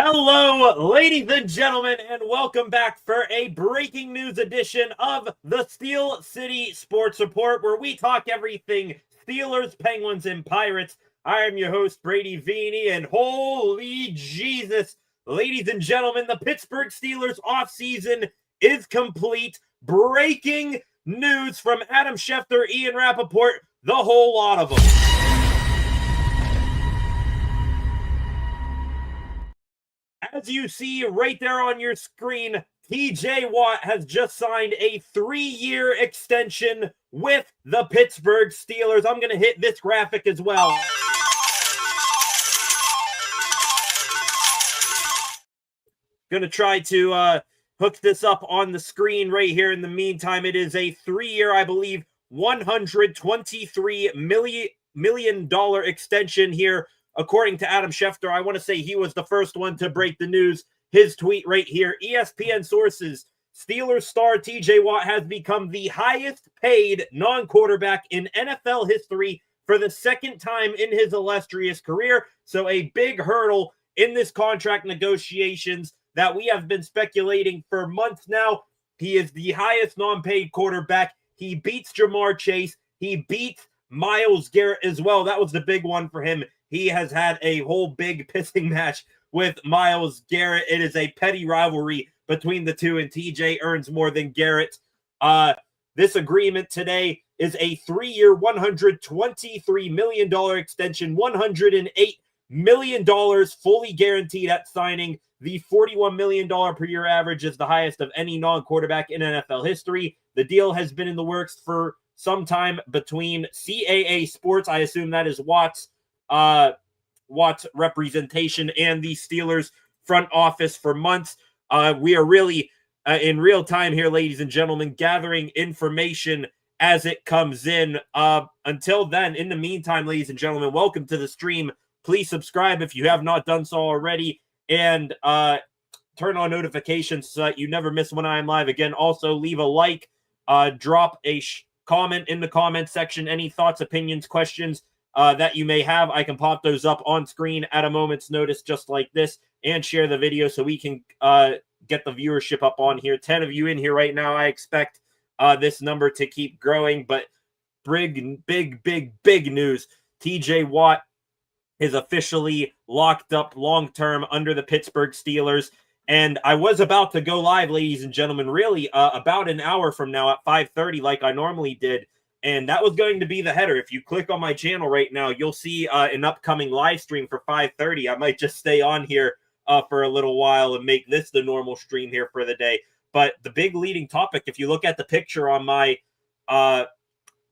Hello, ladies and gentlemen, and welcome back for a breaking news edition of the Steel City Sports Report, where we talk everything Steelers, Penguins, and Pirates. I am your host, Brady Vini, and holy Jesus, ladies and gentlemen, the Pittsburgh Steelers offseason is complete. Breaking news from Adam Schefter, Ian Rappaport, the whole lot of them. As you see right there on your screen, TJ Watt has just signed a 3-year extension with the Pittsburgh Steelers. I'm going to hit this graphic as well. Going to try to hook this up on the screen right here. In the meantime, it is a 3-year, I believe, $123 million extension here. According to Adam Schefter, I want to say he was the first one to break the news. His tweet right here, ESPN sources, Steelers star TJ Watt has become the highest paid non-quarterback in NFL history for the second time in his illustrious career. So a big hurdle in this contract negotiations that we have been speculating for months now. He is the highest non-paid quarterback. He beats Jamar Chase. He beats Myles Garrett as well. That was the big one for him. He has had a whole big pissing match with Myles Garrett. It is a petty rivalry between the two, and TJ earns more than Garrett. This agreement today is a 3-year, $123 million extension, $108 million fully guaranteed at signing. The $41 million per year average is the highest of any non-quarterback in NFL history. The deal has been in the works for some time between CAA Sports, I assume that is Watt's representation, and the Steelers front office for months. We are really in real time here, ladies and gentlemen, gathering information as it comes in. Until then, in the meantime, ladies and gentlemen, welcome to the stream. Please subscribe if you have not done so already, and turn on notifications so that you never miss when I am live again. Also, leave a like, drop a comment in the comment section, any thoughts, opinions, questions that you may have. I can pop those up on screen at a moment's notice just like this, and share the video so we can get the viewership up on here. 10 of you in here right now. I expect this number to keep growing, but big news. TJ Watt is officially locked up long-term under the Pittsburgh Steelers. And I was about to go live, ladies and gentlemen, really about an hour from now at 5:30 like I normally did. And that was going to be the header. If you click on my channel right now, you'll see an upcoming live stream for 5:30. I might just stay on here for a little while and make this the normal stream here for the day. But the big leading topic, if you look at the picture on my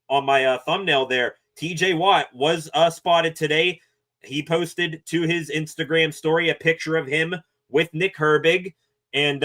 thumbnail there, TJ Watt was spotted today. He posted to his Instagram story a picture of him with Nick Herbig, and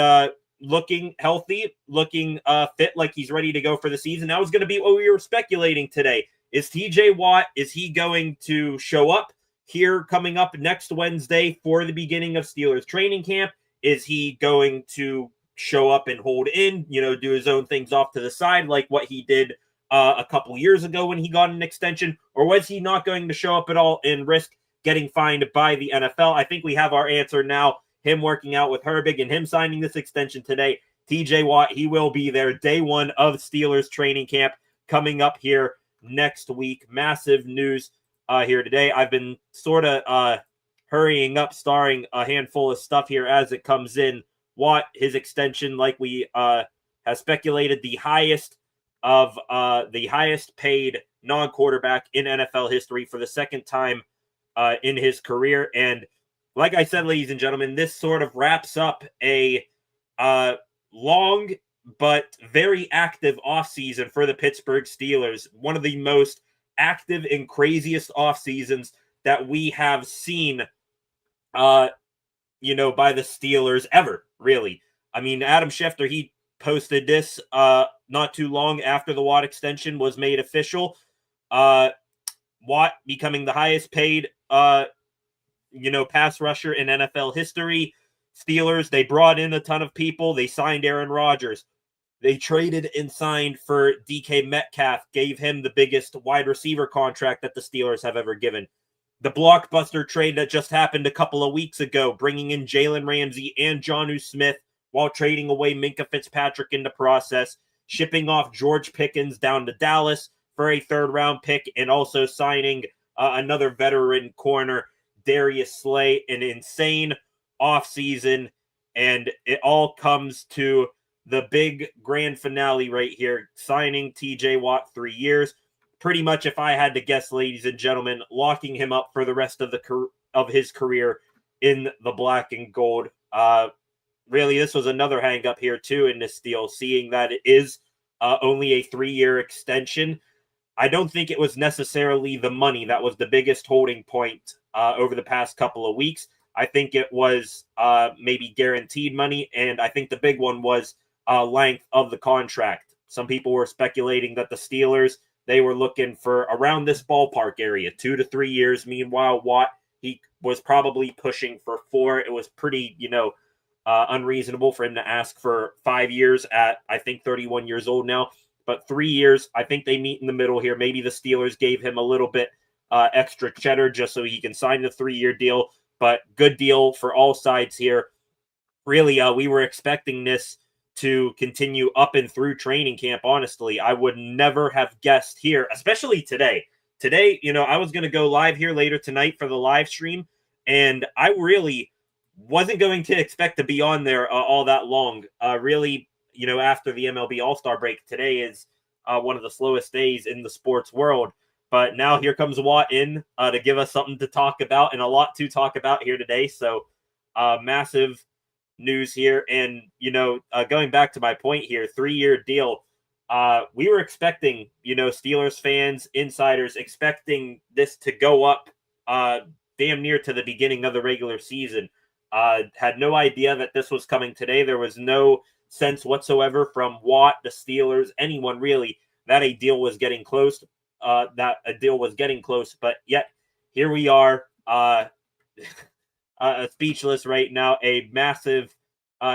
looking healthy, looking fit, like he's ready to go for the season. That was going to be what we were speculating today. Is TJ Watt, is he going to show up here coming up next Wednesday for the beginning of Steelers training camp? Is he going to show up and hold in, do his own things off to the side like what he did a couple years ago when he got an extension? Or was he not going to show up at all and risk getting fined by the NFL? I think we have our answer now. Him working out with Herbig and him signing this extension today. TJ Watt, he will be there day one of Steelers training camp coming up here next week. Massive news here today. I've been sort of hurrying up, starring a handful of stuff here as it comes in. Watt, his extension, like we have speculated, the highest paid non-quarterback in NFL history for the second time in his career. And like I said, ladies and gentlemen, this sort of wraps up a long but very active offseason for the Pittsburgh Steelers. One of the most active and craziest offseasons that we have seen, by the Steelers ever, really. I mean, Adam Schefter, he posted this not too long after the Watt extension was made official. Watt becoming the highest paid pass rusher in NFL history. Steelers, they brought in a ton of people. They signed Aaron Rodgers. They traded and signed for DK Metcalf, gave him the biggest wide receiver contract that the Steelers have ever given. the blockbuster trade that just happened a couple of weeks ago, bringing in Jalen Ramsey and Jonnu Smith while trading away Minkah Fitzpatrick in the process, shipping off George Pickens down to Dallas for a third-round pick, and also signing another veteran corner, Darius Slay, an insane offseason. And it all comes to the big grand finale right here, signing TJ Watt 3 years. Pretty much, if I had to guess, ladies and gentlemen, locking him up for the rest of his career in the black and gold. Really, this was another hang up here too in this deal, seeing that it is only a 3-year extension. I don't think it was necessarily the money that was the biggest holding point over the past couple of weeks. I think it was maybe guaranteed money, and I think the big one was length of the contract. Some people were speculating that the Steelers, they were looking for around this ballpark area, 2 to 3 years. Meanwhile, Watt, he was probably pushing for 4. It was pretty, unreasonable for him to ask for 5 years at, I think, 31 years old now. But 3 years, I think they meet in the middle here. Maybe the Steelers gave him a little bit extra cheddar just so he can sign the 3-year deal. But good deal for all sides here. Really, we were expecting this to continue up and through training camp, honestly. I would never have guessed here, especially today. Today, I was going to go live here later tonight for the live stream, and I really wasn't going to expect to be on there all that long. Really, after the MLB All-Star break, today is one of the slowest days in the sports world. But now here comes Watt in to give us something to talk about, and a lot to talk about here today. So massive news here. And, going back to my point here, 3-year deal. We were expecting, Steelers fans, insiders, expecting this to go up damn near to the beginning of the regular season. Had no idea that this was coming today. There was no sense whatsoever from Watt, the Steelers, anyone really, that a deal was getting close. But yet here we are, speechless right now. A massive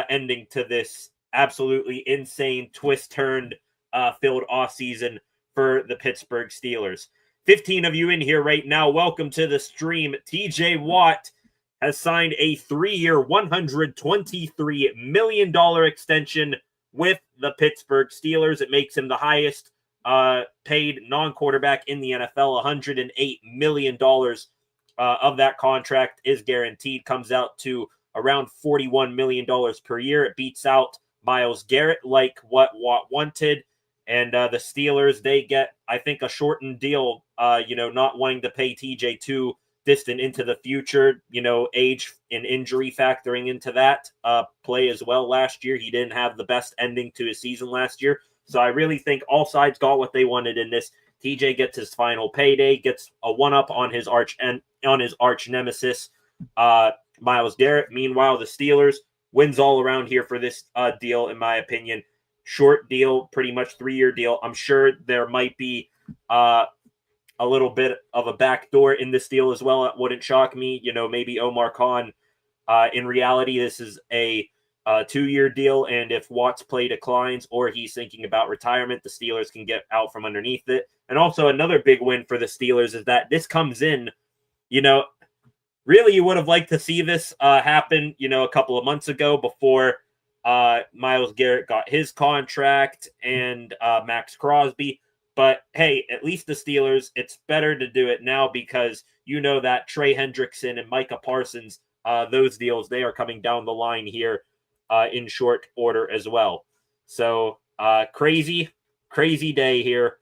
ending to this absolutely insane twist-turned filled offseason for the Pittsburgh Steelers. 15 of you in here right now. Welcome to the stream. TJ Watt has signed a 3-year, $123 million extension with the Pittsburgh Steelers. It makes him the highest paid non-quarterback in the NFL. $108 million of that contract is guaranteed. Comes out to around $41 million per year. It beats out Myles Garrett like what Watt wanted. And the Steelers, they get, I think, a shortened deal, not wanting to pay TJ too distant into the future, age and injury factoring into that play as well. Last year, he didn't have the best ending to his season last year. So I really think all sides got what they wanted in this. TJ gets his final payday, gets a one-up on his arch nemesis, Myles Garrett. Meanwhile, the Steelers wins all around here for this deal, in my opinion. Short deal, pretty much 3-year deal. I'm sure there might be a little bit of a backdoor in this deal as well. It wouldn't shock me. Maybe Omar Khan. In reality, this is a 2-year deal, and if Watt's play declines or he's thinking about retirement, the Steelers can get out from underneath it. And also another big win for the Steelers is that this comes in, really you would have liked to see this happen, a couple of months ago before Myles Garrett got his contract and Max Crosby. But hey, at least the Steelers, it's better to do it now because that Trey Hendrickson and Micah Parsons, those deals, they are coming down the line here in short order as well. So crazy day here.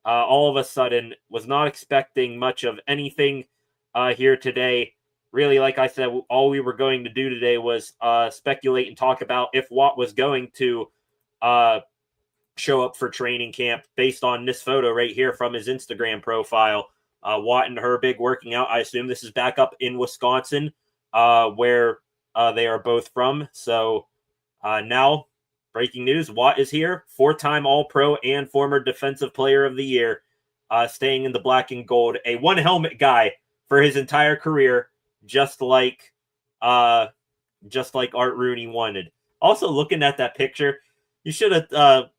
All of a sudden, was not expecting much of anything here today. Really, like I said, all we were going to do today was speculate and talk about if Watt was going to show up for training camp based on this photo right here from his Instagram profile. Watt and Herbig working out. I assume this is back up in Wisconsin, where they are both from. So now, breaking news, Watt is here, 4-time All-Pro and former Defensive Player of the Year, staying in the black and gold, a one-helmet guy for his entire career, just like Art Rooney wanted. Also, looking at that picture, we should have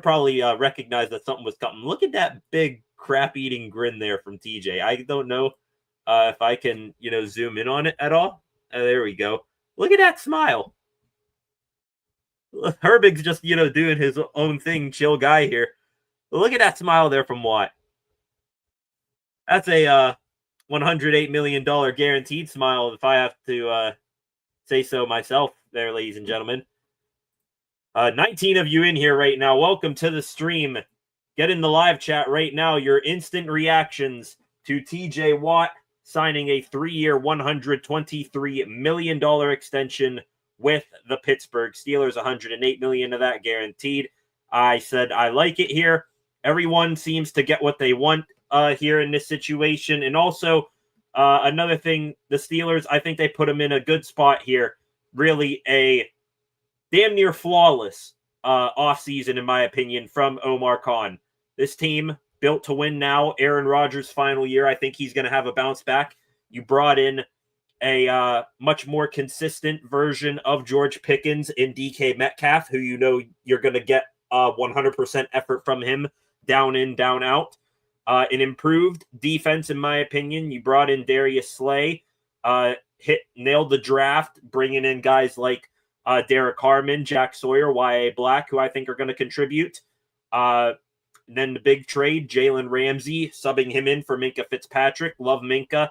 probably recognized that something was coming. Look at that big crap-eating grin there from TJ. I don't know If I can, zoom in on it at all. There we go. Look at that smile. Herbig's just, doing his own thing, chill guy here. Look at that smile there from Watt. That's a $108 million guaranteed smile, if I have to say so myself there, ladies and gentlemen. 19 of you in here right now. Welcome to the stream. Get in the live chat right now. Your instant reactions to TJ Watt signing a 3-year, $123 million extension with the Pittsburgh Steelers. $108 million of that guaranteed. I said I like it here. Everyone seems to get what they want here in this situation. And also, another thing, the Steelers, I think they put them in a good spot here. Really a damn near flawless offseason, in my opinion, from Omar Khan. This team built to win now. Aaron Rodgers' final year, I think he's going to have a bounce back. You brought in a much more consistent version of George Pickens in DK Metcalf, who you're going to get 100% effort from him, down in, down out. An improved defense, in my opinion. You brought in Darius Slay, nailed the draft, bringing in guys like Derek Harmon, Jack Sawyer, Y.A. Black, who I think are going to contribute. Then the big trade, Jalen Ramsey, subbing him in for Minkah Fitzpatrick. Love Minkah.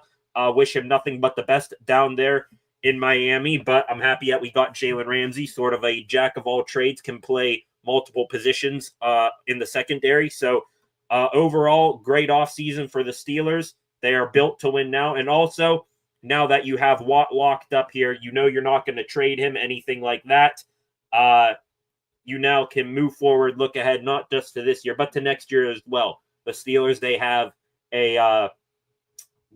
Wish him nothing but the best down there in Miami, but I'm happy that we got Jalen Ramsey, sort of a jack of all trades, can play multiple positions in the secondary. So overall, great offseason for the Steelers. They are built to win now. And also, now that you have Watt locked up here, you're not going to trade him, anything like that. You now can move forward, look ahead, not just to this year, but to next year as well. The Steelers, they have a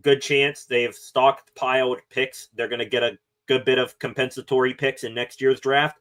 good chance. They've stockpiled picks. They're going to get a good bit of compensatory picks in next year's draft.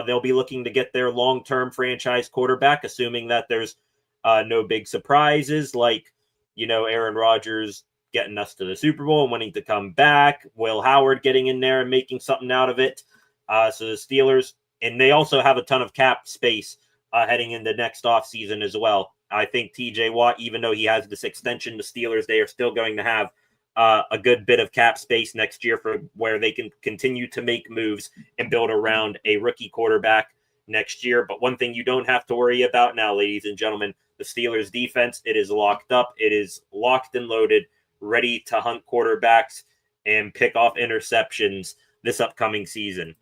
They'll be looking to get their long-term franchise quarterback, assuming that there's no big surprises like, Aaron Rodgers getting us to the Super Bowl and wanting to come back. Will Howard getting in there and making something out of it. So the Steelers, and they also have a ton of cap space heading into next offseason as well. I think TJ Watt, even though he has this extension, the Steelers, they are still going to have a good bit of cap space next year for where they can continue to make moves and build around a rookie quarterback next year. But one thing you don't have to worry about now, ladies and gentlemen, the Steelers defense, it is locked up. It is locked and loaded, ready to hunt quarterbacks and pick off interceptions this upcoming season.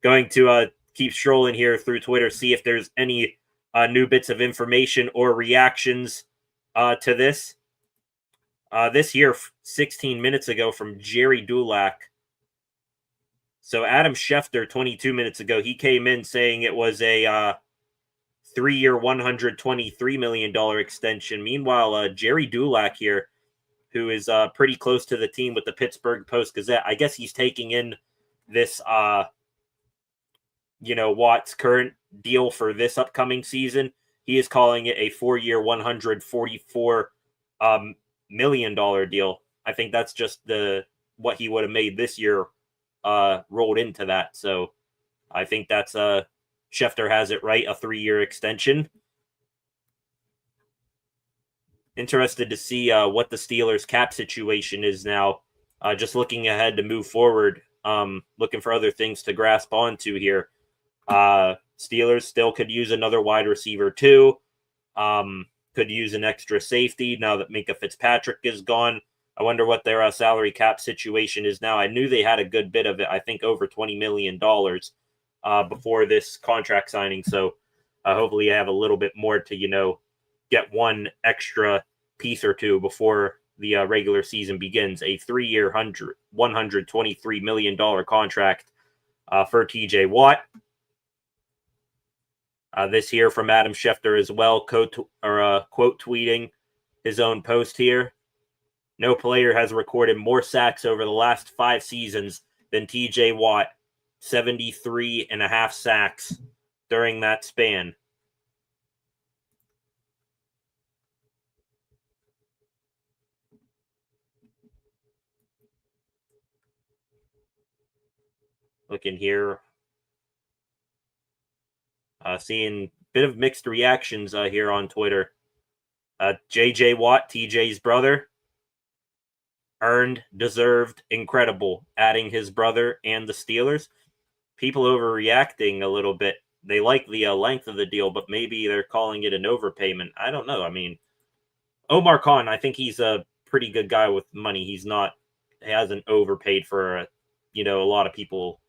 Going to keep strolling here through Twitter, see if there's any new bits of information or reactions to this. This here, 16 minutes ago, from Jerry Dulac. So Adam Schefter, 22 minutes ago, he came in saying it was a 3-year, $123 million extension. Meanwhile, Jerry Dulac here, who is pretty close to the team with the Pittsburgh Post-Gazette, I guess he's taking in this, Watt's current deal for this upcoming season. He is calling it a 4-year, $144 million deal. I think that's just what he would have made this year rolled into that. So I think that's Schefter has it right, a 3-year extension. Interested to see what the Steelers' cap situation is now. Just looking ahead to move forward, looking for other things to grasp onto here. Steelers still could use another wide receiver too. Could use an extra safety now that Minkah Fitzpatrick is gone. I wonder what their salary cap situation is now. I knew they had a good bit of it. I think over $20 million before this contract signing. So hopefully I have a little bit more to, get one extra piece or two before the regular season begins. A 3-year, $123 million contract for TJ Watt. This here from Adam Schefter as well, quote tweeting his own post here. No player has recorded more sacks over the last 5 seasons than TJ Watt, 73.5 sacks during that span. Looking here. Seeing a bit of mixed reactions here on Twitter. JJ Watt, TJ's brother. earned, deserved, incredible. Adding his brother and the Steelers, people overreacting a little bit. They like the length of the deal, but maybe they're calling it an overpayment. I don't know. I mean, Omar Khan, I think he's a pretty good guy with money. He hasn't overpaid for a lot of people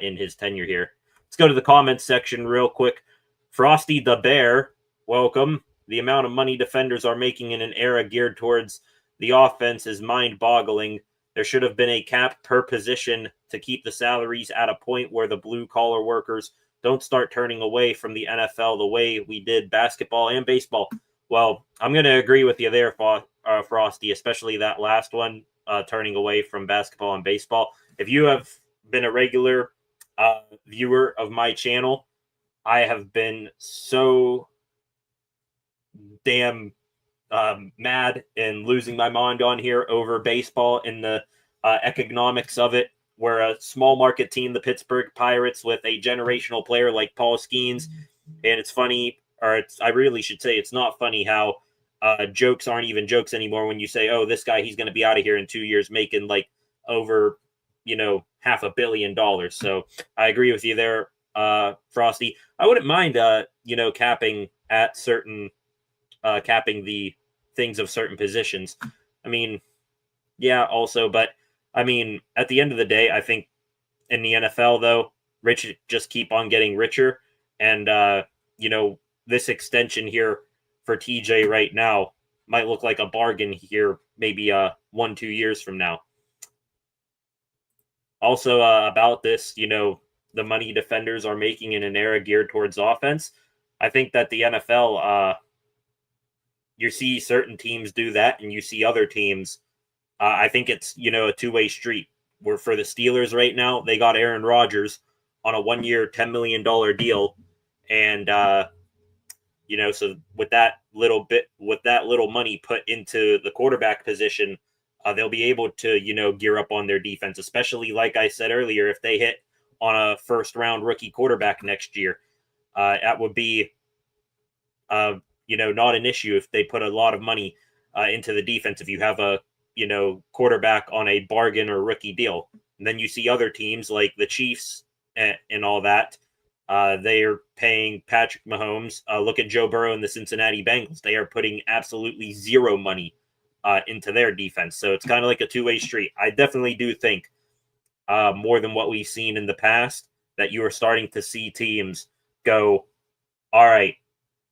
in his tenure here. Let's go to the comments section real quick. Frosty the Bear, welcome. The amount of money defenders are making in an era geared towards the offense is mind-boggling. There should have been a cap per position to keep the salaries at a point where the blue-collar workers don't start turning away from the NFL the way we did basketball and baseball. Well, I'm going to agree with you there, Frosty, especially that last one, turning away from basketball and baseball. If you have been a regular viewer of my channel, I have been so damn mad and losing my mind on here over baseball and the economics of it, where a small market team, the Pittsburgh Pirates, with a generational player like Paul Skeens, and it's funny, I really should say it's not funny how jokes aren't even jokes anymore when you say, oh, this guy, he's going to be out of here in 2 years making like over, $500 million. So I agree with you there, Frosty. I wouldn't mind, capping at certain, capping the things of certain positions. I mean, yeah, also, but I mean, at the end of the day, I think in the NFL, though, rich just keep on getting richer. And, this extension here for TJ right now might look like a bargain here, maybe 1-2 years from now. Also, about this, the money defenders are making in an era geared towards offense. I think that the NFL, you see certain teams do that, and you see other teams. I think it's, a two-way street. Where for the Steelers right now, they got Aaron Rodgers on a 1-year, $10 million deal. And, so with that little money put into the quarterback position, they'll be able to, gear up on their defense, especially like I said earlier, if they hit on a first-round rookie quarterback next year. That would be, not an issue if they put a lot of money into the defense. If you have a, quarterback on a bargain or rookie deal, and then you see other teams like the Chiefs and all that, they are paying Patrick Mahomes. Look at Joe Burrow and the Cincinnati Bengals. They are putting absolutely zero money into their defense. So it's kind of like a two-way street. I definitely do think more than what we've seen in the past that you are starting to see teams go, all right,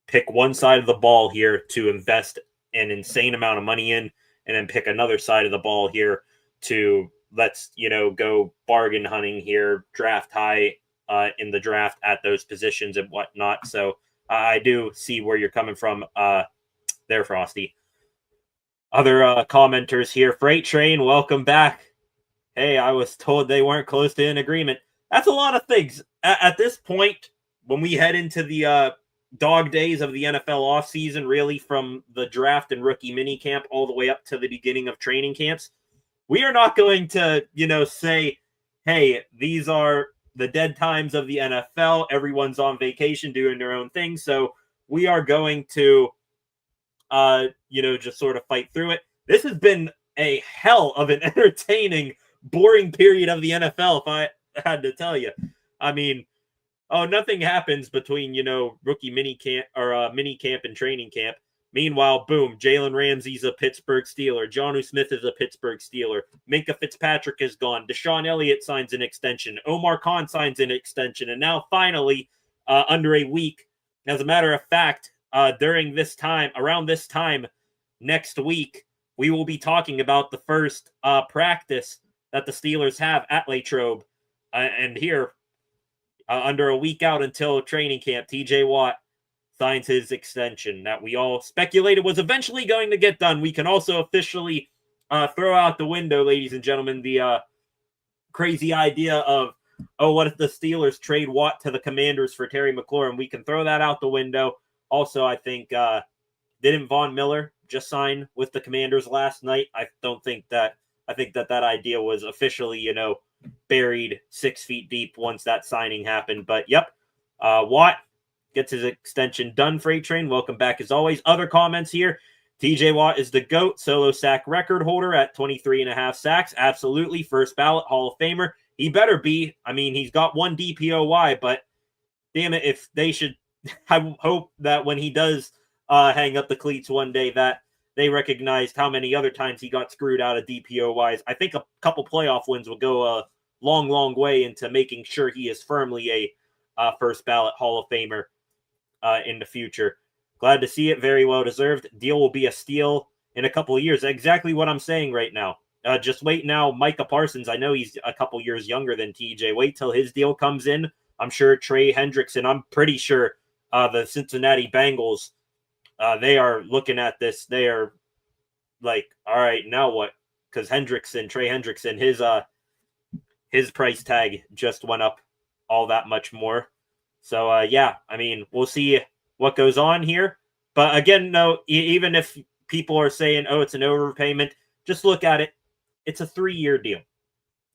pick one side of the ball here to invest an insane amount of money in, and then pick another side of the ball here to let's, go bargain hunting here, draft high in the draft at those positions and whatnot. So I do see where you're coming from there, Frosty. Other commenters here. Freight Train, welcome back. Hey, I was told they weren't close to an agreement. That's a lot of things. At this point, when we head into the dog days of the NFL offseason, really from the draft and rookie minicamp all the way up to the beginning of training camps, we are not going to, say, hey, these are the dead times of the NFL. Everyone's on vacation doing their own thing. So we are going to, just sort of fight through it. This has been a hell of an entertaining, boring period of the NFL, if I had to tell you. I mean, nothing happens between, rookie minicamp or minicamp and training camp. Meanwhile, boom, Jalen Ramsey's a Pittsburgh Steeler. Jonnu Smith is a Pittsburgh Steeler. Minkah Fitzpatrick is gone. Deshaun Elliott signs an extension. Omar Khan signs an extension. And now finally, under a week, as a matter of fact, around this time next week, we will be talking about the first practice that the Steelers have at Latrobe. And here, under a week out until training camp, TJ Watt signs his extension that we all speculated was eventually going to get done. We can also officially throw out the window, ladies and gentlemen, the crazy idea of, what if the Steelers trade Watt to the Commanders for Terry McLaurin? We can throw that out the window. Also, I think, didn't Von Miller just sign with the Commanders last night? I think that idea was officially, buried 6 feet deep once that signing happened. But yep, Watt gets his extension done. Freight Train, welcome back as always. Other comments here. TJ Watt is the GOAT, solo sack record holder at 23.5 sacks. Absolutely. First ballot Hall of Famer. He better be. I mean, he's got one DPOY, but damn it, if they should, I hope that when he does hang up the cleats one day, that they recognized how many other times he got screwed out of DPOYs. I think a couple playoff wins will go a long, long way into making sure he is firmly a first ballot Hall of Famer in the future. Glad to see it. Very well deserved. Deal will be a steal in a couple of years. Exactly what I'm saying right now. Just wait now. Micah Parsons, I know he's a couple years younger than TJ. Wait till his deal comes in. I'm sure Trey Hendrickson, I'm pretty sure the Cincinnati Bengals, they are looking at this. They are like, all right, now what? Because Trey Hendrickson, his price tag just went up all that much more. So, yeah, I mean, we'll see what goes on here. But again, no, even if people are saying, oh, it's an overpayment, just look at it. It's a 3-year deal.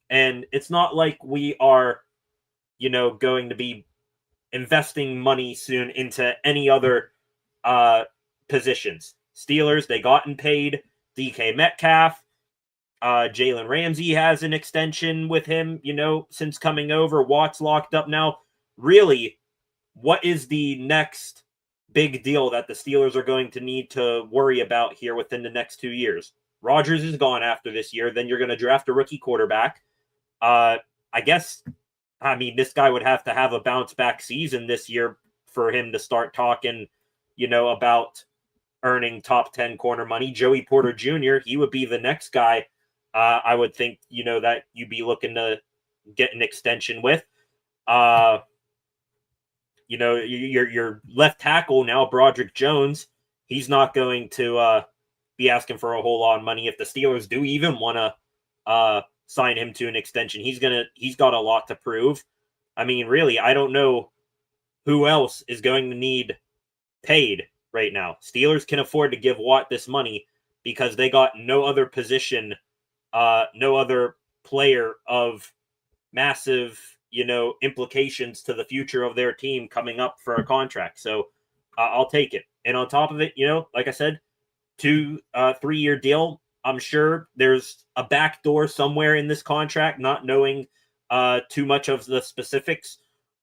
And it's not like we are, going to be investing money soon into any other positions. Steelers, they gotten paid. DK Metcalf. Jalen Ramsey has an extension with him, since coming over. Watt's locked up now. Really, what is the next big deal that the Steelers are going to need to worry about here within the next 2 years? Rodgers is gone after this year. Then you're going to draft a rookie quarterback. I guess, this guy would have to have a bounce back season this year for him to start talking, about earning top 10 corner money. Joey Porter Jr., he would be the next guy I would think, that you'd be looking to get an extension with. Your left tackle now, Broderick Jones, he's not going to be asking for a whole lot of money if the Steelers do even want to sign him to an extension. He's got a lot to prove. I mean, really, I don't know who else is going to need paid right now. Steelers can afford to give Watt this money because they got no other position, no other player of massive, implications to the future of their team coming up for a contract. So I'll take it. And on top of it, like I said, 3-year deal. I'm sure there's a back door somewhere in this contract, not knowing too much of the specifics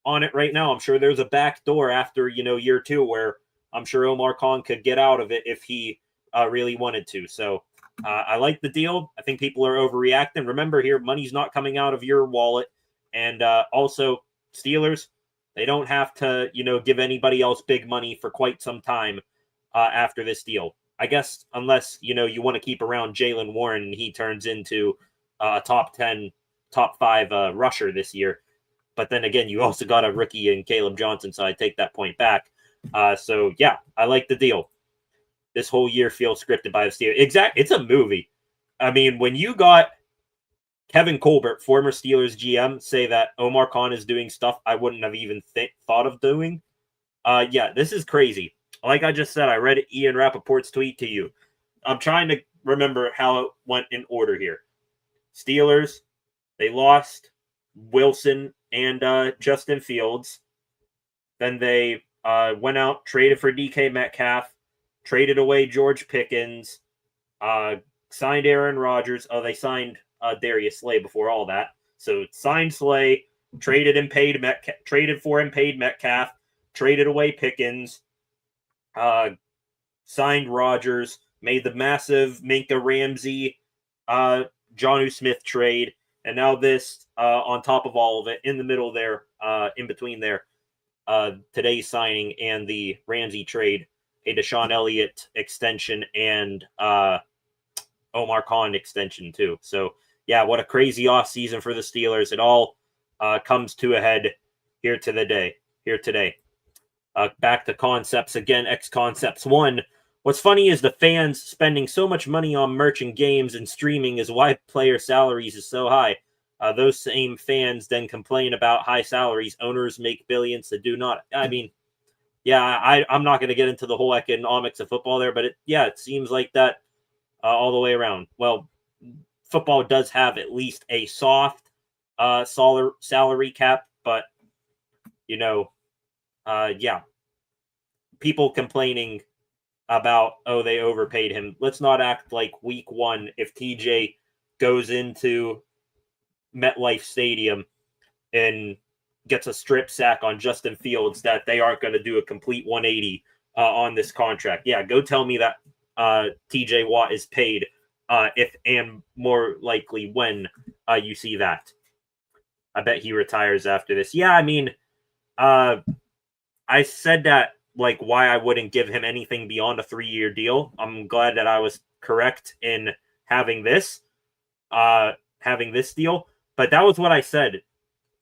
on it right now. I'm sure there's a back door after, year 2 where I'm sure Omar Khan could get out of it if he really wanted to. So I like the deal. I think people are overreacting. Remember here, money's not coming out of your wallet. And also, Steelers, they don't have to, give anybody else big money for quite some time after this deal. I guess unless, you want to keep around Jaylen Warren and he turns into a top 10, top 5 rusher this year. But then again, you also got a rookie in Caleb Johnson, so I take that point back. So, yeah, I like the deal. This whole year feels scripted by the Steelers. It's a movie. I mean, when you got Kevin Colbert, former Steelers GM, say that Omar Khan is doing stuff I wouldn't have even thought of doing. Yeah, this is crazy. Like I just said, I read Ian Rappaport's tweet to you. I'm trying to remember how it went in order here. Steelers, they lost Wilson and Justin Fields. Then they went out, traded for DK Metcalf, traded away George Pickens, signed Aaron Rodgers. Oh, they signed Darius Slay before all that. So signed Slay, traded for and paid Metcalf, traded away Pickens, signed Rodgers, made the massive Minka Ramsey, Jonnu Smith trade, and now this on top of all of it, in the middle there, in between there, today's signing and the Ramsey trade, a Deshaun Elliott extension and Omar Khan extension too. So yeah, what a crazy offseason for the Steelers. It all comes to a head here today. Back to concepts again, X Concepts 1. What's funny is the fans spending so much money on merch and games and streaming is why player salaries is so high. Those same fans then complain about high salaries. Owners make billions to do not. I mean, yeah, I'm not going to get into the whole economics of football there, but it seems like that all the way around. Well, football does have at least a soft salary cap, but, people complaining about, oh, they overpaid him. Let's not act like week one, if TJ goes into MetLife Stadium and gets a strip sack on Justin Fields, that they aren't going to do a complete 180 on this contract. Yeah, go tell me that TJ Watt is paid if and more likely when you see that. I bet he retires after this. Yeah, I mean, I said that, like, why I wouldn't give him anything beyond a 3-year deal. I'm glad that I was correct in having this deal. But that was what I said.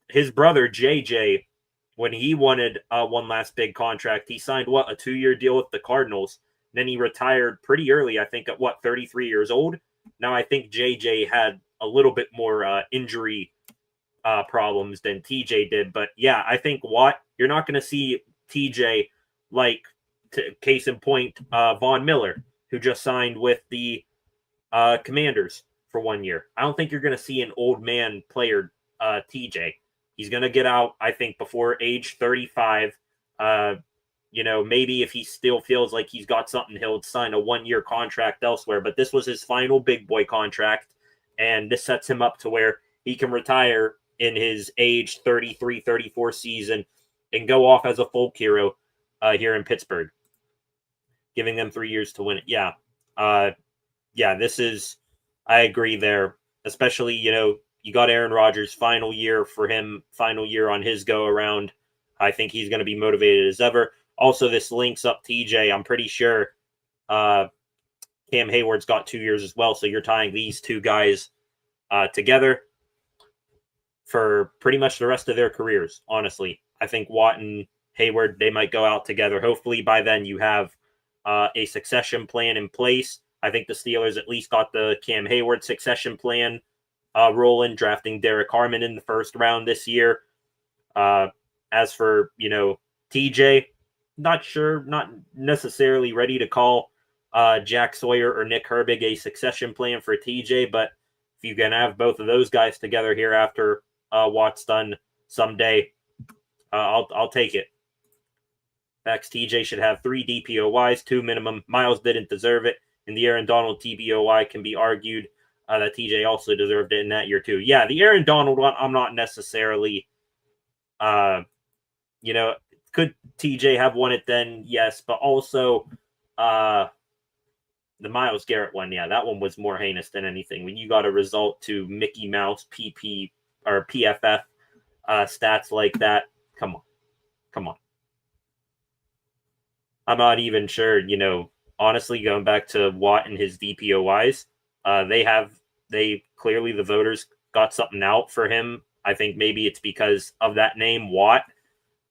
His brother JJ, when he wanted one last big contract, he signed a 2-year deal with the Cardinals. Then he retired pretty early, I think at 33 years old. Now I think JJ had a little bit more injury problems than TJ did. But yeah, I think Watt, you're not going to see TJ like, case in point, Von Miller, who just signed with the Commanders for 1 year. I don't think you're going to see an old man player TJ. He's going to get out, I think, before age 35. Maybe if he still feels like he's got something, he'll sign a 1-year contract elsewhere. But this was his final big boy contract, and this sets him up to where he can retire in his age 33, 34 season and go off as a folk hero here in Pittsburgh, giving them 3 years to win it. Yeah. This is, I agree there, especially, you got Aaron Rodgers, final year for him, final year on his go around. I think he's going to be motivated as ever. Also, this links up TJ. I'm pretty sure Cam Hayward's got 2 years as well. So you're tying these two guys together for pretty much the rest of their careers, honestly. I think Watt and Hayward, they might go out together. Hopefully by then you have a succession plan in place. I think the Steelers at least got the Cam Hayward succession plan rolling, drafting Derek Harmon in the first round this year. As for, TJ, not sure, not necessarily ready to call Jack Sawyer or Nick Herbig a succession plan for TJ, but if you can have both of those guys together here after Watt's done someday, I'll take it. Facts, TJ should have 3 DPOYs, 2 minimum. Miles didn't deserve it. And the Aaron Donald TBOY can be argued that TJ also deserved it in that year too. Yeah, the Aaron Donald one, I'm not necessarily, could TJ have won it then? Yes, but also the Myles Garrett one, yeah, that one was more heinous than anything. When you got a result to Mickey Mouse PP or PFF stats like that, come on. I'm not even sure, honestly, going back to Watt and his DPOYs, they clearly, the voters got something out for him. I think maybe it's because of that name, Watt.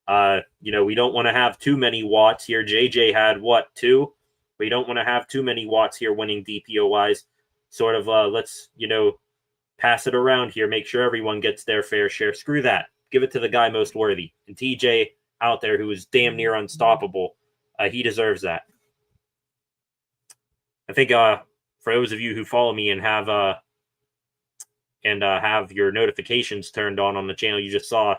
We don't want to have too many Watts here. JJ had 2? We don't want to have too many Watts here winning DPOYs. Sort of, let's, pass it around here. Make sure everyone gets their fair share. Screw that. Give it to the guy most worthy. And TJ out there, who is damn near unstoppable, he deserves that. I think for those of you who follow me and have your notifications turned on the channel, you just saw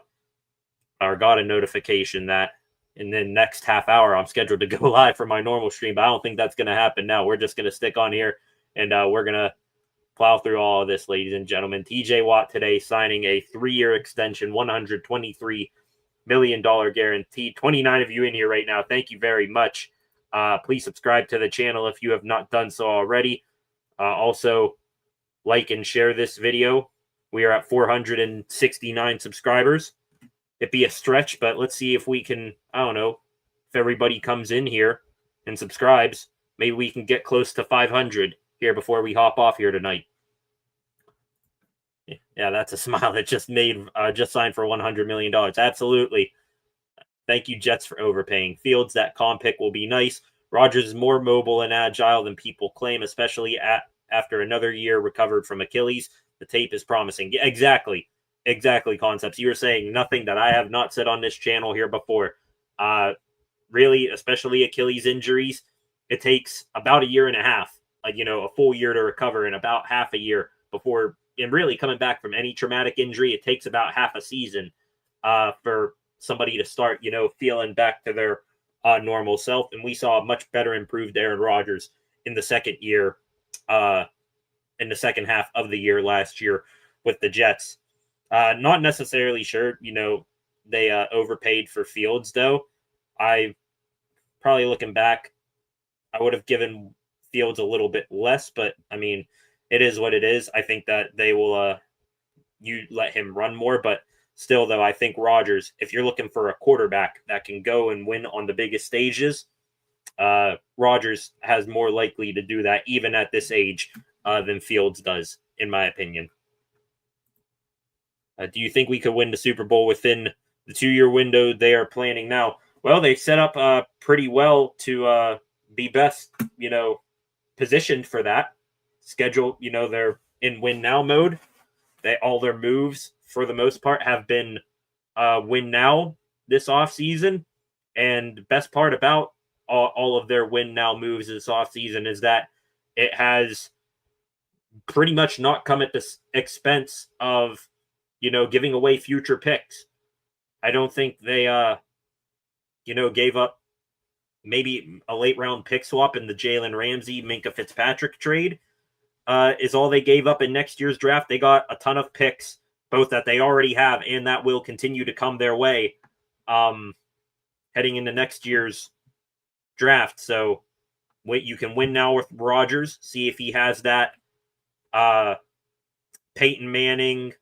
or got a notification that in the next half hour I'm scheduled to go live for my normal stream, but I don't think that's going to happen now. We're just going to stick on here and we're going to plow through all of this, ladies and gentlemen. TJ Watt today signing a 3-year extension, $123 million guarantee. 29 of you in here right now. Thank you very much. Please subscribe to the channel if you have not done so already. Also, like and share this video. We are at 469 subscribers. It'd be a stretch, but let's see if we can, I don't know, if everybody comes in here and subscribes, maybe we can get close to 500 here before we hop off here tonight. Yeah, that's a smile that just signed for $100 million. Absolutely. Thank you, Jets, for overpaying. Fields, that comp pick will be nice. Rodgers is more mobile and agile than people claim, especially after another year recovered from Achilles. The tape is promising. Yeah, exactly, Concepts. You were saying nothing that I have not said on this channel here before. Really, especially Achilles injuries, it takes about 1.5 years, a full year to recover, and about half a year before, and really coming back from any traumatic injury, it takes about half a season for somebody to start, feeling back to their normal self, and we saw a much better improved Aaron Rodgers in the second year, in the second half of the year last year with the Jets. Not necessarily sure, they overpaid for Fields, though. I probably looking back, I would have given Fields a little bit less, but I mean, it is what it is. I think that they will you let him run more, but still, though, I think Rodgers, if you're looking for a quarterback that can go and win on the biggest stages, Rodgers has more likely to do that even at this age than Fields does, in my opinion. Do you think we could win the Super Bowl within the 2-year window they are planning now? Well, they set up pretty well to be best, positioned for that. Schedule, they're in win now mode. All their moves, for the most part, have been win now this offseason. And best part about all of their win now moves this offseason is that it has pretty much not come at the expense of, giving away future picks. I don't think they, gave up maybe a late round pick swap in the Jalen Ramsey, Minka Fitzpatrick trade is all they gave up in next year's draft. They got a ton of picks, both that they already have and that will continue to come their way heading into next year's draft. So you can win now with Rodgers, see if he has that Peyton Manning,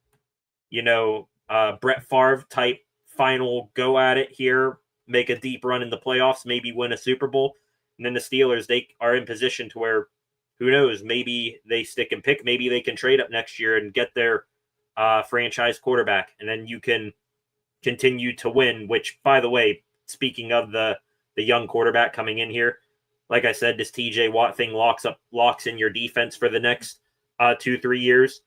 Brett Favre type final go at it here, make a deep run in the playoffs, maybe win a Super Bowl. And then the Steelers, they are in position to where, who knows, maybe they stick and pick, maybe they can trade up next year and get their franchise quarterback. And then you can continue to win, which, by the way, speaking of the young quarterback coming in here, like I said, this TJ Watt thing locks in your defense for the next 2-3 years.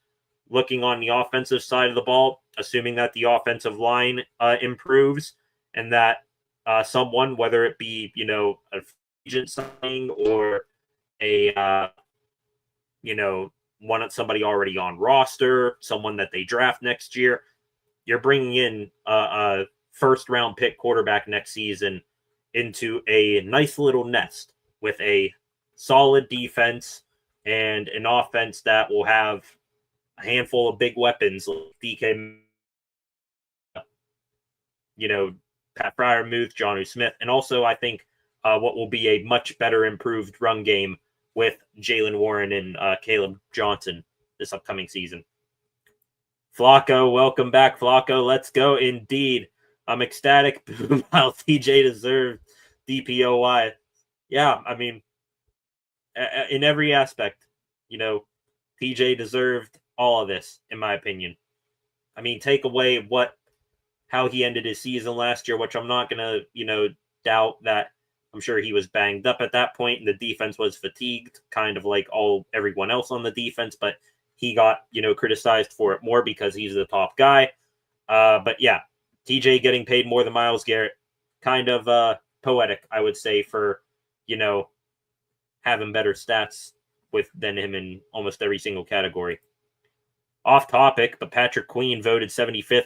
Looking on the offensive side of the ball, assuming that the offensive line improves and that someone, whether it be, a agent signing or a, somebody already on roster, someone that they draft next year, you're bringing in a first round pick quarterback next season into a nice little nest with a solid defense and an offense that will have a handful of big weapons like DK, Pat Freiermuth, Jonnu Smith, and also I think what will be a much better improved run game with Jalen Warren and Caleb Johnson this upcoming season. Flacco, welcome back, Flacco. Let's go indeed. I'm ecstatic. While TJ deserved DPOY. Yeah, I mean, in every aspect, TJ deserved all of this, in my opinion. I mean, take away how he ended his season last year, which I'm not going to, doubt that. I'm sure he was banged up at that point, and the defense was fatigued, kind of like everyone else on the defense, but he got, criticized for it more because he's the top guy. But yeah, TJ getting paid more than Myles Garrett, kind of poetic, I would say, for, having better stats than him in almost every single category. Off topic, but Patrick Queen voted 75th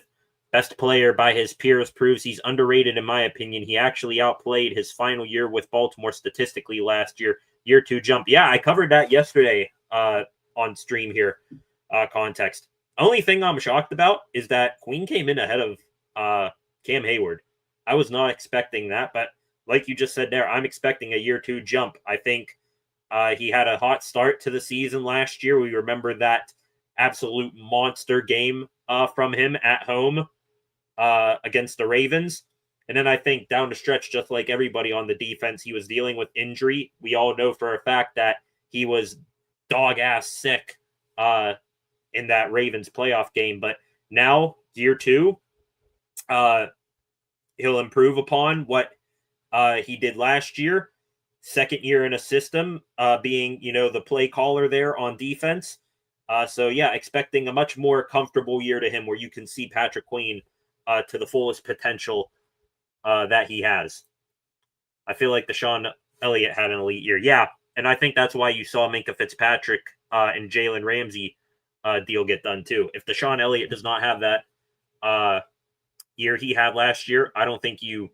best player by his peers, proves he's underrated in my opinion. He actually outplayed his final year with Baltimore statistically last year. Year 2 jump. Yeah, I covered that yesterday on stream here. Context. Only thing I'm shocked about is that Queen came in ahead of Cam Hayward. I was not expecting that, but like you just said there, I'm expecting a year 2 jump. I think he had a hot start to the season last year. We remember that absolute monster game from him at home against the Ravens. And then I think down the stretch, just like everybody on the defense, he was dealing with injury. We all know for a fact that he was dog-ass sick in that Ravens playoff game. But now, year 2, he'll improve upon what he did last year. Second year in a system, being, the play caller there on defense. So, yeah, expecting a much more comfortable year to him where you can see Patrick Queen to the fullest potential that he has. I feel like Deshaun Elliott had an elite year. Yeah, and I think that's why you saw Minka Fitzpatrick and Jalen Ramsey deal get done too. If Deshaun Elliott does not have that year he had last year, I don't think you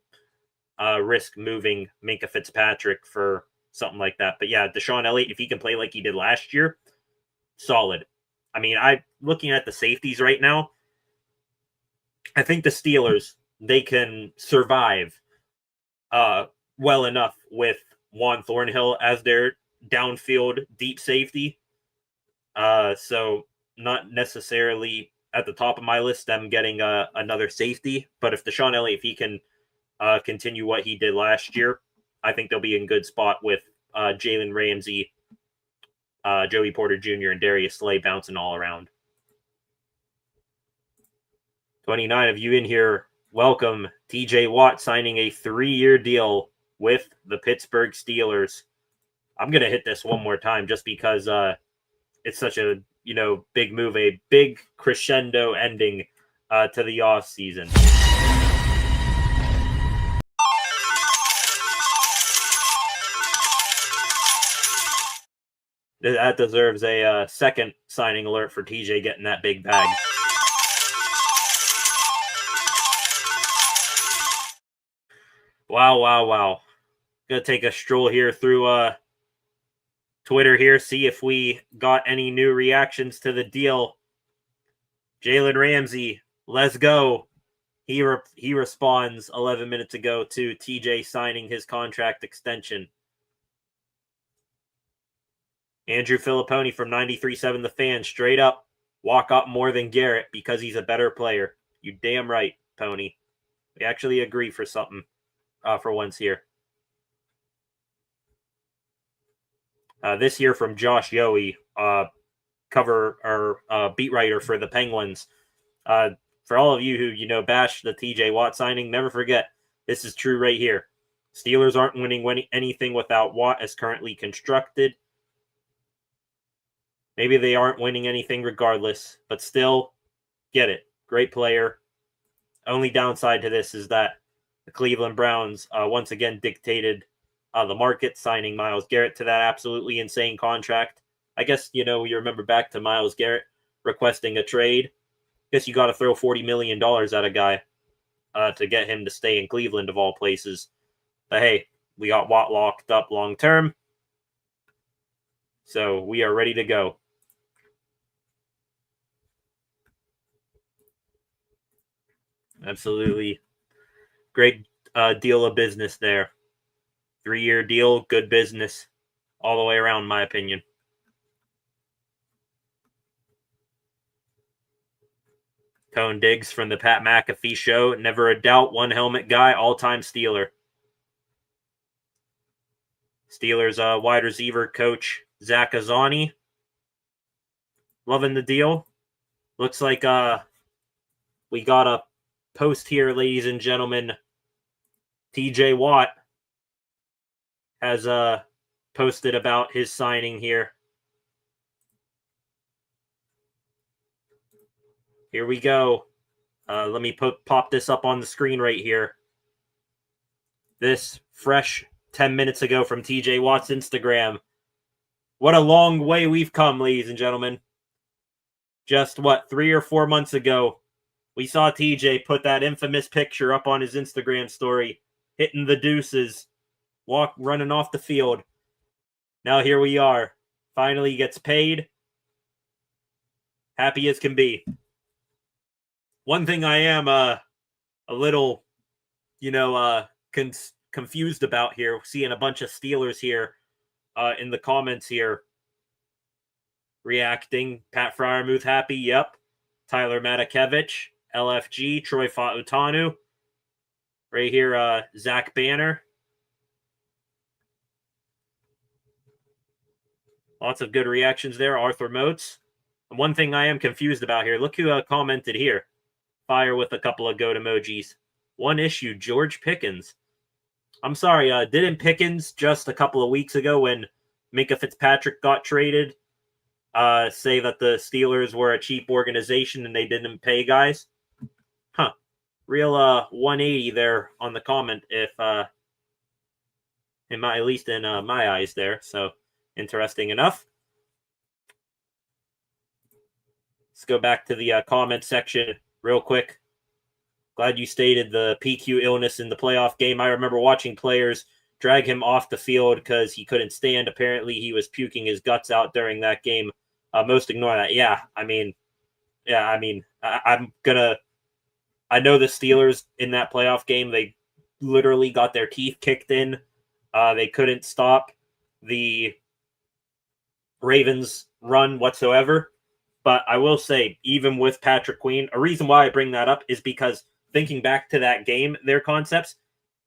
risk moving Minka Fitzpatrick for something like that. But yeah, Deshaun Elliott, if he can play like he did last year, solid. I mean, I looking at the safeties right now, I think the Steelers, they can survive well enough with Juan Thornhill as their downfield deep safety. So not necessarily at the top of my list, them getting another safety. But if Deshaun Elliott, if he can continue what he did last year, I think they'll be in good spot with Jalen Ramsey, Joey Porter Jr., and Darius Slay bouncing all around. 29 of you in here. Welcome. TJ Watt signing a 3-year deal with the Pittsburgh Steelers. I'm going to hit this one more time just because it's such a big move, a big crescendo ending to the offseason. That deserves a second signing alert for TJ getting that big bag. Wow. Gonna take a stroll here through Twitter here, see if we got any new reactions to the deal. Jalen Ramsey, let's go. He responds 11 minutes ago to TJ signing his contract extension. Andrew Filipponi from 93.7 The Fan, straight up, walk up more than Garrett because he's a better player. You damn right, Pony. We actually agree for something for once here. This here from Josh Yohe, cover or beat writer for the Penguins. For all of you who bash the TJ Watt signing, never forget this is true right here. Steelers aren't winning anything without Watt as currently constructed. Maybe they aren't winning anything regardless, but still, get it. Great player. Only downside to this is that the Cleveland Browns once again dictated the market, signing Myles Garrett to that absolutely insane contract. I guess, you remember back to Myles Garrett requesting a trade. Guess you got to throw $40 million at a guy to get him to stay in Cleveland, of all places. But hey, we got Watt locked up long term. So we are ready to go. Absolutely. Great deal of business there. 3-year deal, good business. All the way around, in my opinion. Tone Diggs from the Pat McAfee Show. Never a doubt, one helmet guy, all-time Steeler. Steelers wide receiver coach Zach Azzani. Loving the deal. Looks like we got a post here, ladies and gentlemen. TJ Watt has posted about his signing here. Here we go. Let me pop this up on the screen right here. This fresh 10 minutes ago from TJ Watt's Instagram. What a long way we've come, ladies and gentlemen. Just 3 or 4 months ago, we saw TJ put that infamous picture up on his Instagram story, hitting the deuces, running off the field. Now here we are. Finally gets paid. Happy as can be. One thing I am a little, confused about here, seeing a bunch of Steelers here in the comments here reacting. Pat Fryermuth happy, yep. Tyler Matakevich, LFG, Troy Fautanu. Right here, Zach Banner. Lots of good reactions there. Arthur Motes. And one thing I am confused about here, look who commented here. Fire with a couple of goat emojis. One issue, George Pickens. I'm sorry, didn't Pickens just a couple of weeks ago when Minka Fitzpatrick got traded say that the Steelers were a cheap organization and they didn't pay guys? Huh. Real 180 there on the comment, if at least in my eyes there. So interesting enough. Let's go back to the comment section real quick. Glad you stated the PQ illness in the playoff game. I remember watching players drag him off the field because he couldn't stand. Apparently, he was puking his guts out during that game. Most ignore that. I know the Steelers in that playoff game, they literally got their teeth kicked in. They couldn't stop the Ravens run whatsoever. But I will say, even with Patrick Queen, a reason why I bring that up is because thinking back to that game, their concepts,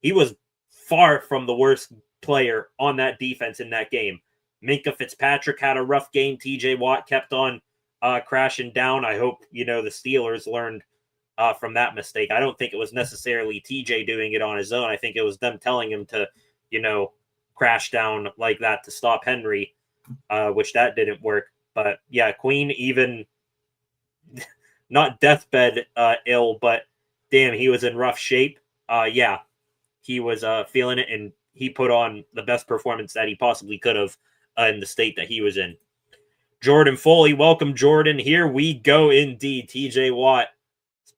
he was far from the worst player on that defense in that game. Minkah Fitzpatrick had a rough game. TJ Watt kept on crashing down. I hope, the Steelers learned from that mistake. I don't think it was necessarily TJ doing it on his own. I think it was them telling him to, crash down like that to stop Henry, which that didn't work. But yeah, Queen, even not deathbed ill, but damn, he was in rough shape. Yeah, he was feeling it, and he put on the best performance that he possibly could have in the state that he was in. Jordan Foley, welcome, Jordan. Here we go indeed. TJ Watt,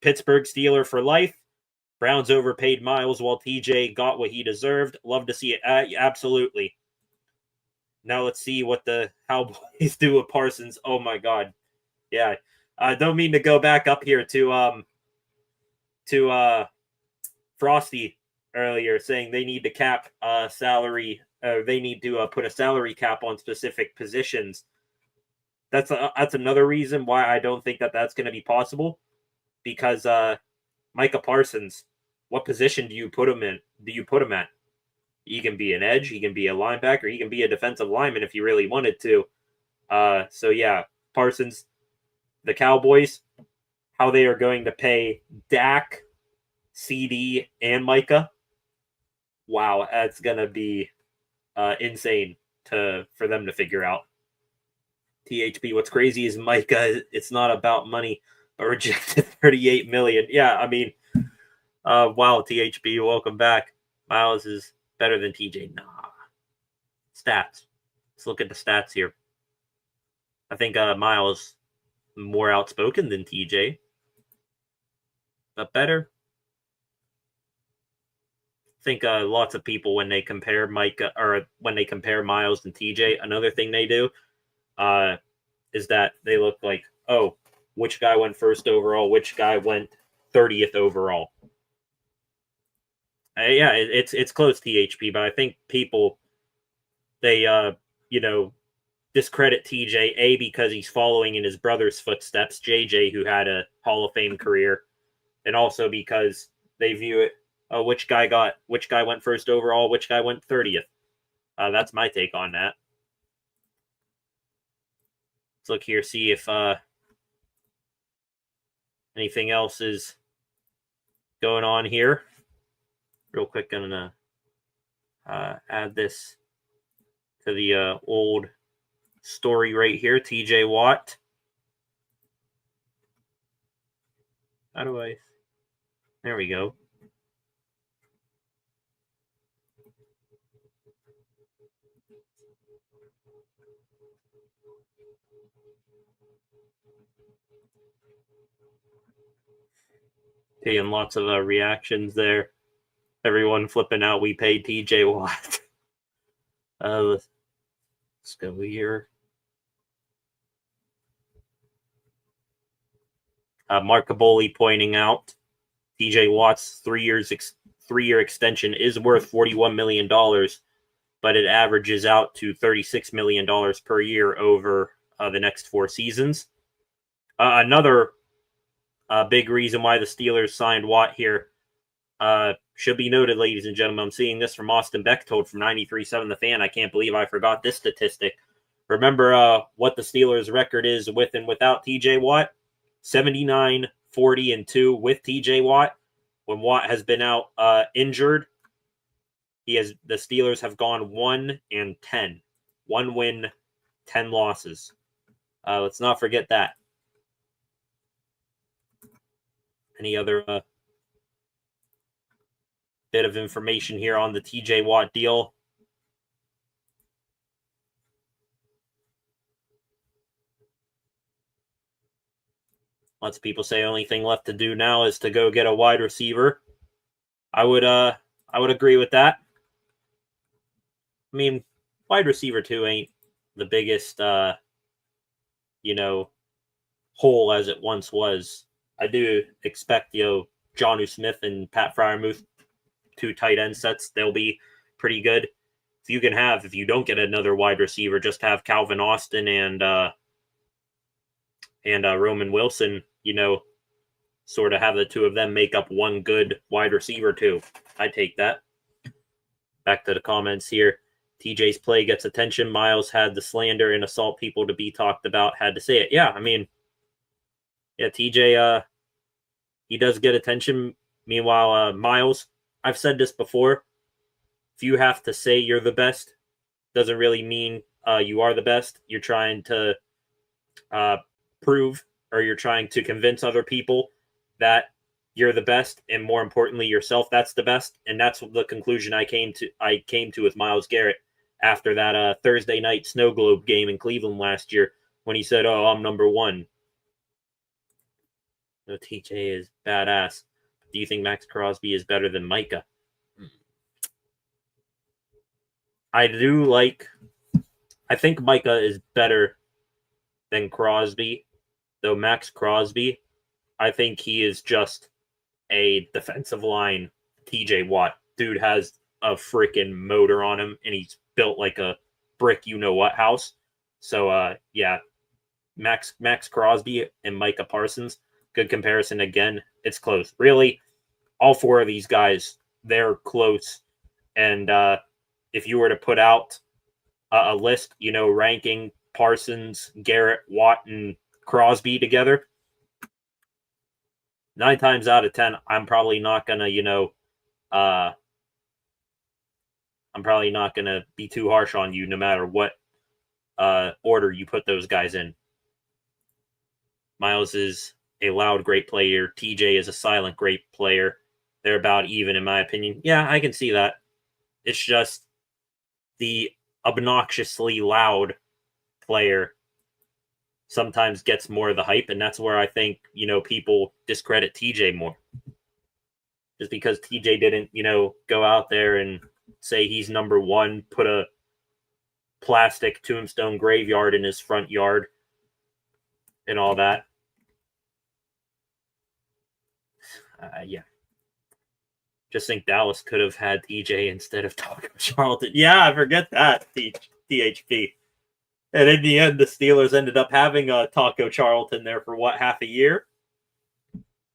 Pittsburgh Steeler for life. Browns overpaid Miles while TJ got what he deserved. Love to see it. Absolutely. Now let's see what the Cowboys do with Parsons. Oh my God. Yeah. I don't mean to go back up here to Frosty earlier saying they need to cap salary. They need to put a salary cap on specific positions. That's another reason why I don't think that that's going to be possible, because Micah Parsons, what position do you put him in? Do you put him at? He can be an edge, he can be a linebacker, he can be a defensive lineman if he really wanted to. So yeah, Parsons, the Cowboys, how they are going to pay Dak, CD, and Micah. Wow, that's gonna be insane for them to figure out. THP, what's crazy is Micah, it's not about money, but rejected $38 million. Yeah, I mean, wow, THP, welcome back. Miles is better than TJ. Nah. Stats. Let's look at the stats here. I think Miles more outspoken than TJ, but better. I think lots of people, when they compare when they compare Miles and TJ, another thing they do is that they look like, oh, which guy went first overall, which guy went 30th overall. Yeah, it's close, THP, but I think people, they discredit TJ because he's following in his brother's footsteps, JJ, who had a Hall of Fame career, and also because they view it, which guy went first overall, which guy went 30th. That's my take on that. Let's look here, see if anything else is going on here. Real quick, I'm gonna add this to the old story right here. TJ Watt. How do I? There we go. Taking lots of reactions there. Everyone flipping out. We paid TJ Watt. Let's go here. Mark Caboli pointing out TJ Watt's 3-year extension is worth $41 million, but it averages out to $36 million per year over the next 4 seasons. Another big reason why the Steelers signed Watt here should be noted, ladies and gentlemen. I'm seeing this from Austin Bechtold from 93.7 The Fan. I can't believe I forgot this statistic. Remember what the Steelers' record is with and without TJ Watt? 79, 40, and 2 with TJ Watt. When Watt has been out injured, the Steelers have gone 1-10. 1 win, 10 losses. Let's not forget that. Any other bit of information here on the TJ Watt deal? Lots of people say only thing left to do now is to go get a wide receiver. I would agree with that. I mean, wide receiver 2 ain't the biggest hole as it once was. I do expect, Jonnu Smith and Pat Freiermuth, 2 tight end sets, they'll be pretty good. If you don't get another wide receiver, just have Calvin Austin and Roman Wilson, sort of have the 2 of them make up one good wide receiver too. I take that. Back to the comments here. TJ's play gets attention. Miles had the slander and assault people to be talked about. Had to say it. Yeah, I mean, yeah, TJ, he does get attention. Meanwhile, Miles, I've said this before. If you have to say you're the best, doesn't really mean you are the best. You're trying to prove, or you're trying to convince other people that you're the best, and more importantly, yourself, that's the best. And that's the conclusion I came to with Myles Garrett after that Thursday night snow globe game in Cleveland last year, when he said, "Oh, I'm number one." No, TJ is badass. Do you think Max Crosby is better than Micah? I think Micah is better than Crosby, though Max Crosby, I think he is just a defensive line TJ Watt. Dude has a freaking motor on him, and he's built like a brick you-know-what house. So, yeah, Max Crosby and Micah Parsons, good comparison again. It's close. Really, all 4 of these guys, they're close. And if you were to put out a list, ranking Parsons, Garrett, Watt, and Crosby together, 9 times out of 10, I'm probably not gonna, I'm probably not gonna be too harsh on you, no matter what order you put those guys in. Miles is a loud, great player. TJ is a silent, great player. They're about even, in my opinion. Yeah, I can see that. It's just the obnoxiously loud player sometimes gets more of the hype, and that's where I think, people discredit TJ more. Just because TJ didn't, go out there and say he's number one, put a plastic tombstone graveyard in his front yard and all that. Yeah. Just think Dallas could have had TJ instead of Taco Charlton. Yeah, I forget that, THP. And in the end, the Steelers ended up having Taco Charlton there for, half a year?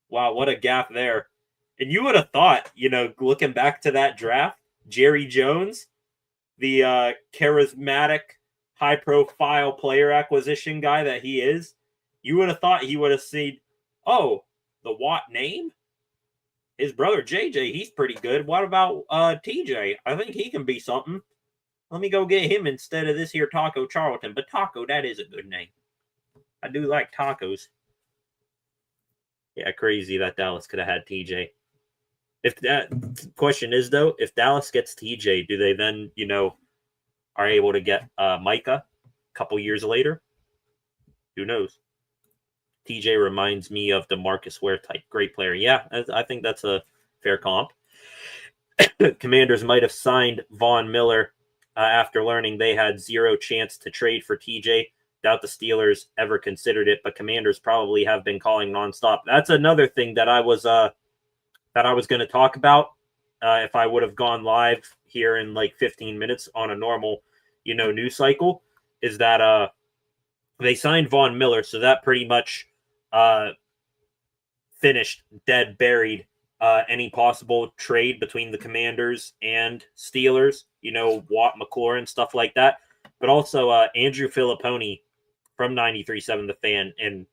Wow, what a gap there. And you would have thought, looking back to that draft, Jerry Jones, the charismatic, high-profile player acquisition guy that he is, you would have thought he would have seen, oh, the Watt name? His brother JJ, he's pretty good. What about TJ? I think he can be something. Let me go get him instead of this here Taco Charlton. But Taco, that is a good name. I do like tacos. Yeah, crazy that Dallas could have had TJ. If that question is, though, if Dallas gets TJ, do they then, are able to get Micah a couple years later? Who knows? TJ reminds me of the Marcus Ware type. Great player. Yeah, I think that's a fair comp. Commanders might have signed Von Miller after learning they had zero chance to trade for TJ. Doubt the Steelers ever considered it, but Commanders probably have been calling nonstop. That's another thing that I was going to talk about if I would have gone live here in like 15 minutes on a normal, news cycle, is that they signed Von Miller, so that pretty much finished, dead, buried any possible trade between the Commanders and Steelers, Watt, McLaurin, stuff like that. But also Andrew Filipponi from 93.7 The Fan, and,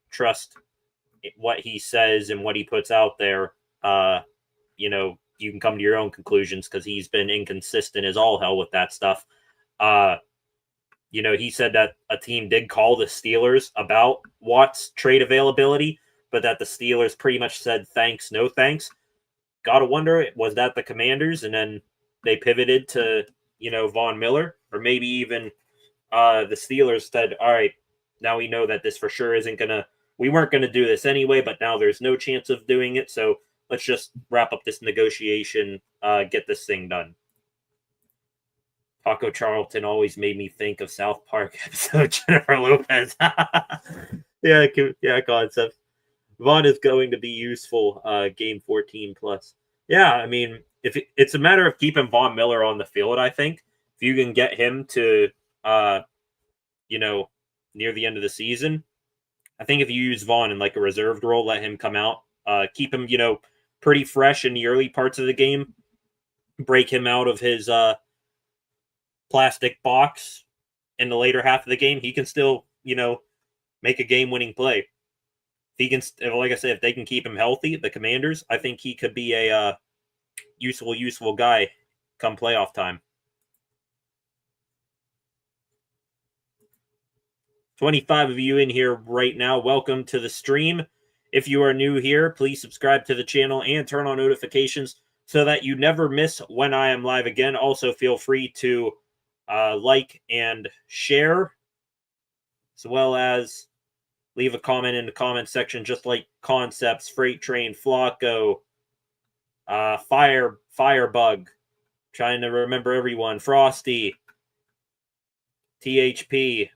trust what he says and what he puts out there. You can come to your own conclusions because he's been inconsistent as all hell with that stuff. He said that a team did call the Steelers about Watt's trade availability, but that the Steelers pretty much said thanks, no thanks. Gotta wonder, was that the Commanders, and then they pivoted to, Von Miller? Or maybe even the Steelers said, all right, now we know that this for sure isn't going to we weren't going to do this anyway, but now there's no chance of doing it. So let's just wrap up this negotiation, get this thing done. Taco Charlton always made me think of South Park episode Jennifer Lopez. yeah, concept. Vaughn is going to be useful game 14 plus. Yeah, I mean, if it's a matter of keeping Von Miller on the field, I think if you can get him to, near the end of the season, I think if you use Vaughn in like a reserved role, let him come out, keep him, pretty fresh in the early parts of the game, break him out of his plastic box in the later half of the game, he can still, make a game-winning play. If he can, like I said, if they can keep him healthy, the Commanders, I think he could be a useful guy come playoff time. 25 of you in here right now. Welcome to the stream. If you are new here, please subscribe to the channel and turn on notifications so that you never miss when I am live again. Also, feel free to like and share, as well as leave a comment in the comment section, just like Concepts, Freight Train, Flacco, Firebug, trying to remember everyone, Frosty, THP,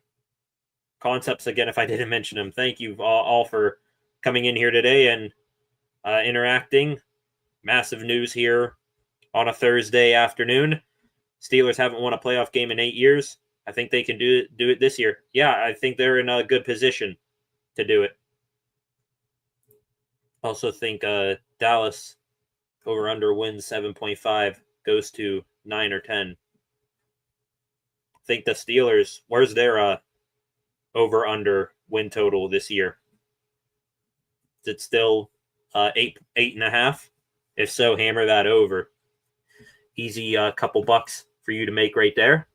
Concepts again, if I didn't mention them. Thank you all for coming in here today and interacting. Massive news here on a Thursday afternoon. Steelers haven't won a playoff game in 8 years. I think they can do it this year. Yeah, I think they're in a good position to do it. Also think Dallas over under wins 7.5 goes to 9 or 10. I think the Steelers, where's their over under win total this year? Is it still 8.5? If so, hammer that over. Easy couple bucks for you to make right there.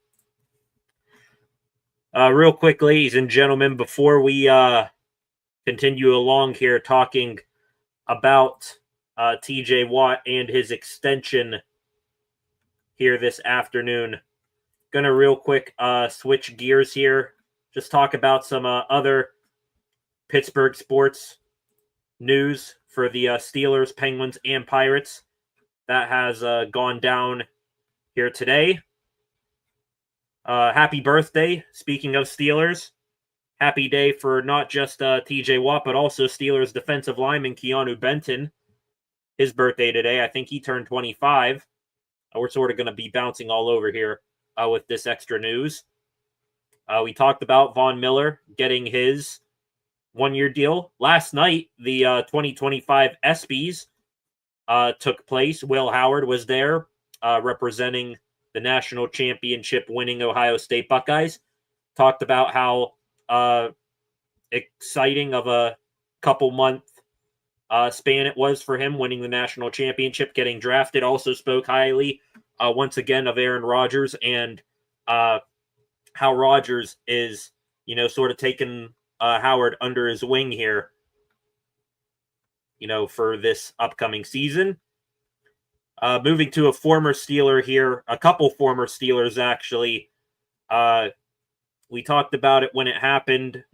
Real quick, ladies and gentlemen, before we continue along here talking about TJ Watt and his extension here this afternoon, gonna real quick switch gears here, just talk about some other Pittsburgh sports news for the Steelers, Penguins, and Pirates that has gone down here today. Happy birthday, speaking of Steelers. Happy day for not just TJ Watt, but also Steelers defensive lineman Keanu Benton. His birthday today. I think he turned 25. We're sort of going to be bouncing all over here with this extra news. We talked about Von Miller getting his one-year deal. Last night, the 2025 ESPYs took place. Will Howard was there representing the national championship winning Ohio State Buckeyes. Talked about how exciting of a couple month span it was for him winning the national championship, getting drafted. Also spoke highly once again of Aaron Rodgers and how Rodgers is, sort of taking Howard under his wing here, for this upcoming season. Moving to a former Steeler here, a couple former Steelers actually. We talked about it when it happened.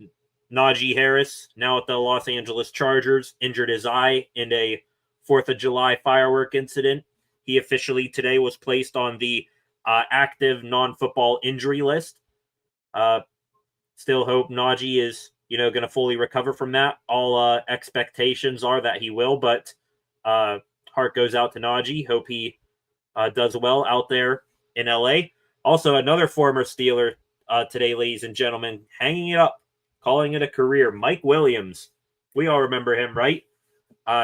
Najee Harris, now at the Los Angeles Chargers, injured his eye in a 4th of July firework incident. He officially today was placed on the active non-football injury list. Still hope Najee is, going to fully recover from that. All expectations are that he will, but heart goes out to Najee. Hope he does well out there in LA. Also, another former Steeler today, ladies and gentlemen, hanging it up, calling it a career, Mike Williams. We all remember him, right?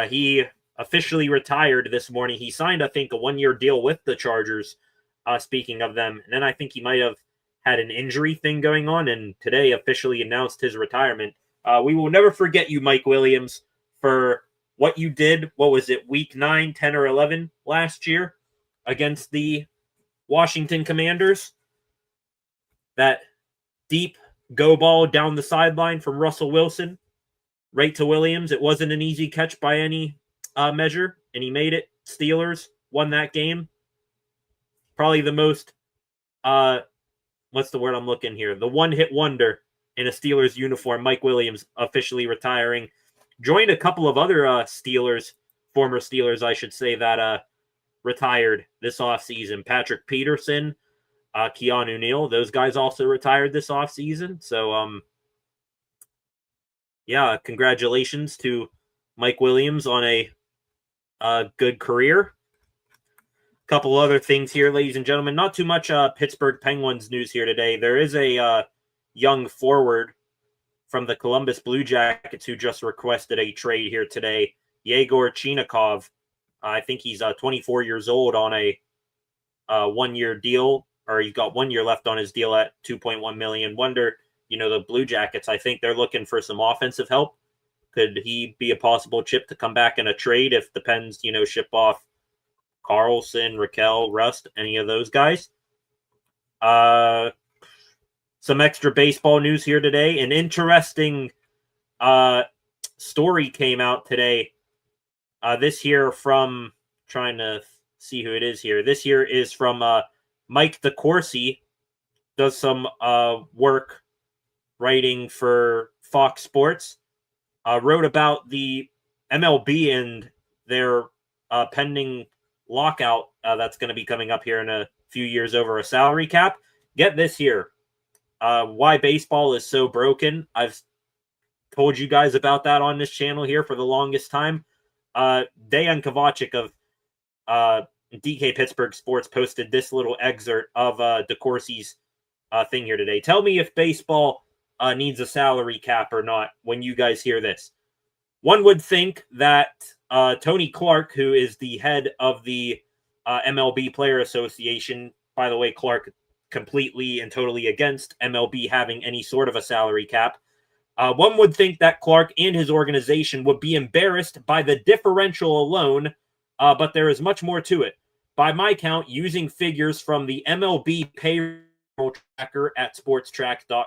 He officially retired this morning. He signed, I think, a one-year deal with the Chargers, speaking of them. And then I think he might have had an injury thing going on, and today officially announced his retirement. We will never forget you, Mike Williams, for what you did. What was it, week 9, 10, or 11 last year against the Washington Commanders? That deep go ball down the sideline from Russell Wilson right to Williams. It wasn't an easy catch by any measure, and he made it. Steelers won that game. Probably the most, what's the word I'm looking here? The one-hit wonder in a Steelers uniform. Mike Williams officially retiring. Joined a couple of other former Steelers, I should say, that retired this offseason. Patrick Peterson, Keanu Neal, those guys also retired this offseason. So, yeah, congratulations to Mike Williams on a good career. Couple other things here, ladies and gentlemen. Not too much Pittsburgh Penguins news here today. There is a young forward from the Columbus Blue Jackets who just requested a trade here today. Yegor Chinikov. I think he's 24 years old on a 1-year deal, or he's got 1 year left on his deal at $2.1 million. Wonder, the Blue Jackets, I think they're looking for some offensive help. Could he be a possible chip to come back in a trade if the Pens, ship off Carlson, Raquel, Rust, any of those guys? Some extra baseball news here today. An interesting story came out today. This here from, trying to see who it is here. This here is from Mike DeCourcy, does some work writing for Fox Sports. Wrote about the MLB and their pending lockout that's going to be coming up here in a few years over a salary cap. Get this here. Why baseball is so broken. I've told you guys about that on this channel here for the longest time. Dejan Kovacic of DK Pittsburgh Sports posted this little excerpt of DeCourcy's thing here today. Tell me if baseball needs a salary cap or not when you guys hear this. One would think that Tony Clark, who is the head of the MLB Player Association, by the way, Clark completely and totally against MLB having any sort of a salary cap. One would think that Clark and his organization would be embarrassed by the differential alone, but there is much more to it. By my count, using figures from the MLB payroll tracker at spotrac.com,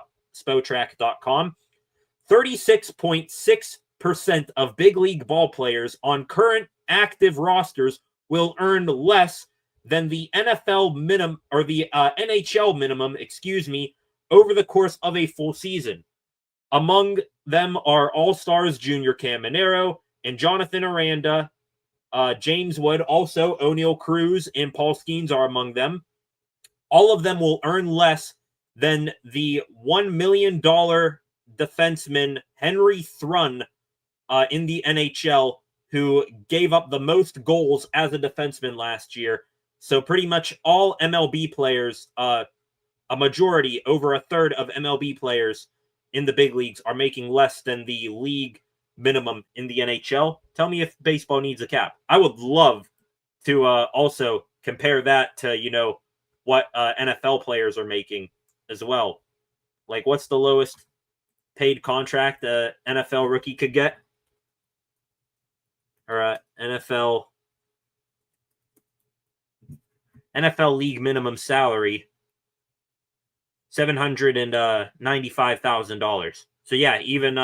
36.6% of big league ball players on current active rosters will earn less than the NFL minimum, or the NHL minimum, over the course of a full season. Among them are All-Stars Junior Caminero and Jonathan Aranda. James Wood, also O'Neal Cruz and Paul Skeens are among them. All of them will earn less than the $1 million defenseman Henry Thrun in the NHL, who gave up the most goals as a defenseman last year. So pretty much all MLB players, a majority, over a third of MLB players in the big leagues are making less than the league minimum in the NHL. Tell me if baseball needs a cap. I would love to also compare that to, what NFL players are making as well. Like, what's the lowest paid contract a NFL rookie could get? Or NFL league minimum salary, $795,000. So yeah, even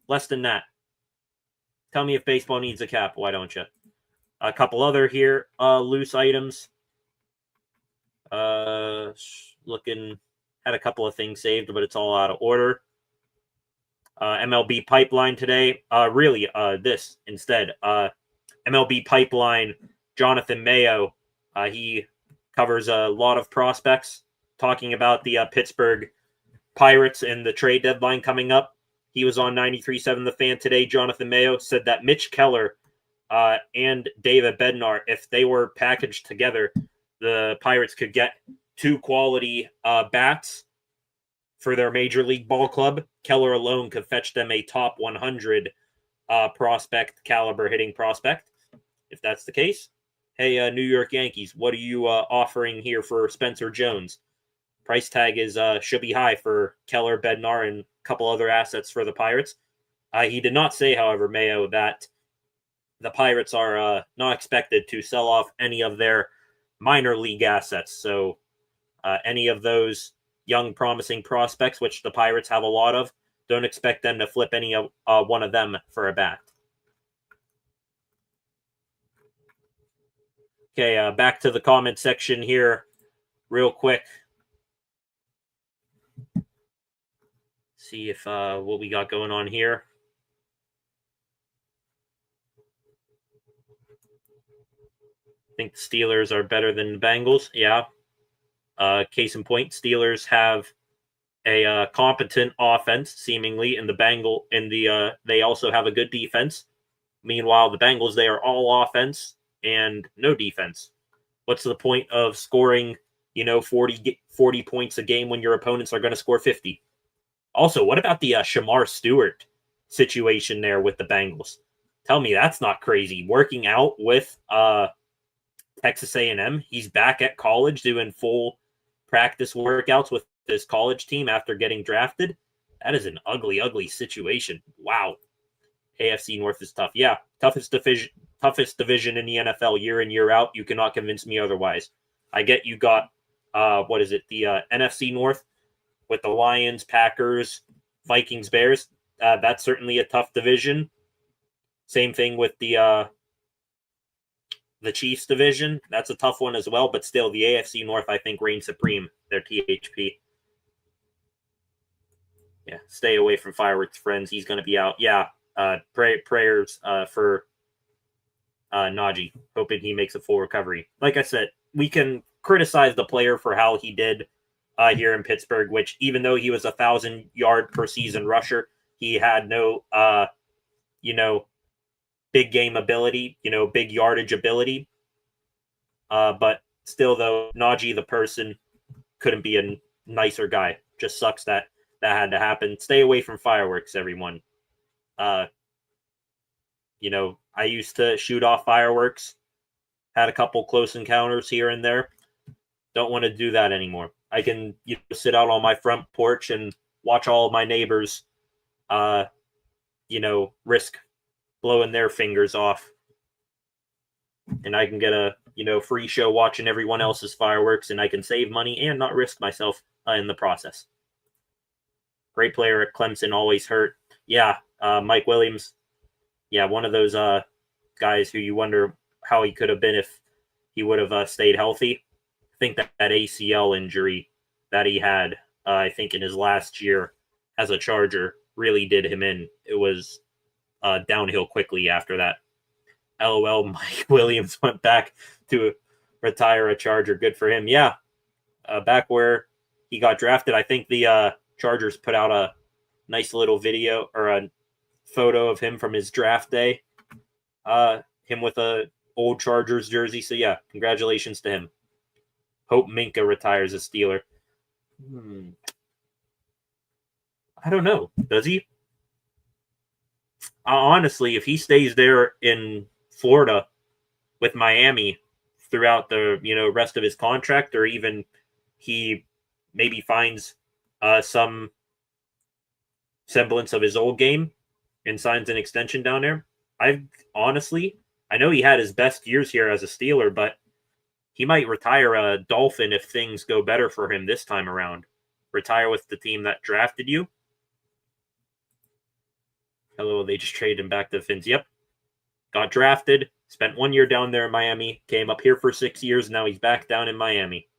less than that. Tell me if baseball needs a cap. Why don't you? A couple other here loose items. Looking, had a couple of things saved, but it's all out of order. MLB Pipeline today. This instead. MLB Pipeline, Jonathan Mayo. He covers a lot of prospects, talking about the Pittsburgh Pirates and the trade deadline coming up. He was on 93.7 The Fan today. Jonathan Mayo said that Mitch Keller and David Bednar, if they were packaged together, the Pirates could get two quality bats for their major league ball club. Keller alone could fetch them a top 100 prospect caliber hitting prospect. If that's the case, hey, New York Yankees, what are you offering here for Spencer Jones? Price tag is should be high for Keller, Bednar, and a couple other assets for the Pirates. He did not say, however, Mayo, that the Pirates are not expected to sell off any of their minor league assets. So any of those young promising prospects, which the Pirates have a lot of, don't expect them to flip any of one of them for a bat. Okay, back to the comment section here real quick. See if what we got going on here. I think the Steelers are better than the Bengals. Yeah. Case in point, Steelers have a competent offense, seemingly, and they also have a good defense. Meanwhile, the Bengals, they are all offense and no defense. What's the point of scoring, 40 points a game when your opponents are going to score 50? Also, what about the Shamar Stewart situation there with the Bengals? Tell me that's not crazy. Working out with Texas A&M. He's back at college doing full practice workouts with his college team after getting drafted. That is an ugly, ugly situation. Wow. AFC North is tough. Yeah, toughest division in the NFL year in, year out. You cannot convince me otherwise. I get you got the NFC North with the Lions, Packers, Vikings, Bears. That's certainly a tough division. Same thing with the Chiefs division. That's a tough one as well, but still the AFC North, I think, reigns supreme. Their THP. Yeah, stay away from fireworks, friends. He's going to be out. Yeah, prayers for Najee, hoping he makes a full recovery. Like I said, we can criticize the player for how he did here in Pittsburgh, which even though he was 1,000-yard per season rusher, he had no, big game ability, big yardage ability. But still, though, Najee, the person, couldn't be a nicer guy. Just sucks that had to happen. Stay away from fireworks, everyone. I used to shoot off fireworks. Had a couple close encounters here and there. Don't want to do that anymore. I can sit out on my front porch and watch all of my neighbors, risk blowing their fingers off. And I can get a, free show watching everyone else's fireworks, and I can save money and not risk myself in the process. Great player at Clemson, always hurt. Yeah, Mike Williams. Yeah, one of those guys who you wonder how he could have been if he would have stayed healthy. I think that ACL injury that he had, I think in his last year as a Charger, really did him in. It was downhill quickly after that. LOL, Mike Williams went back to retire a Charger. Good for him. Yeah, back where he got drafted. I think the Chargers put out a nice little video or a photo of him from his draft day. Him with a old Chargers jersey. So yeah, congratulations to him. Hope Minka retires a Steeler. I don't know. Does he? Honestly, if he stays there in Florida with Miami throughout the rest of his contract, or even he maybe finds some semblance of his old game and signs an extension down there. I know he had his best years here as a Steeler, but he might retire a Dolphin if things go better for him this time around. Retire with the team that drafted you. Hello, they just traded him back to the Fins. Yep. Got drafted, spent 1 year down there in Miami, came up here for 6 years, now he's back down in Miami.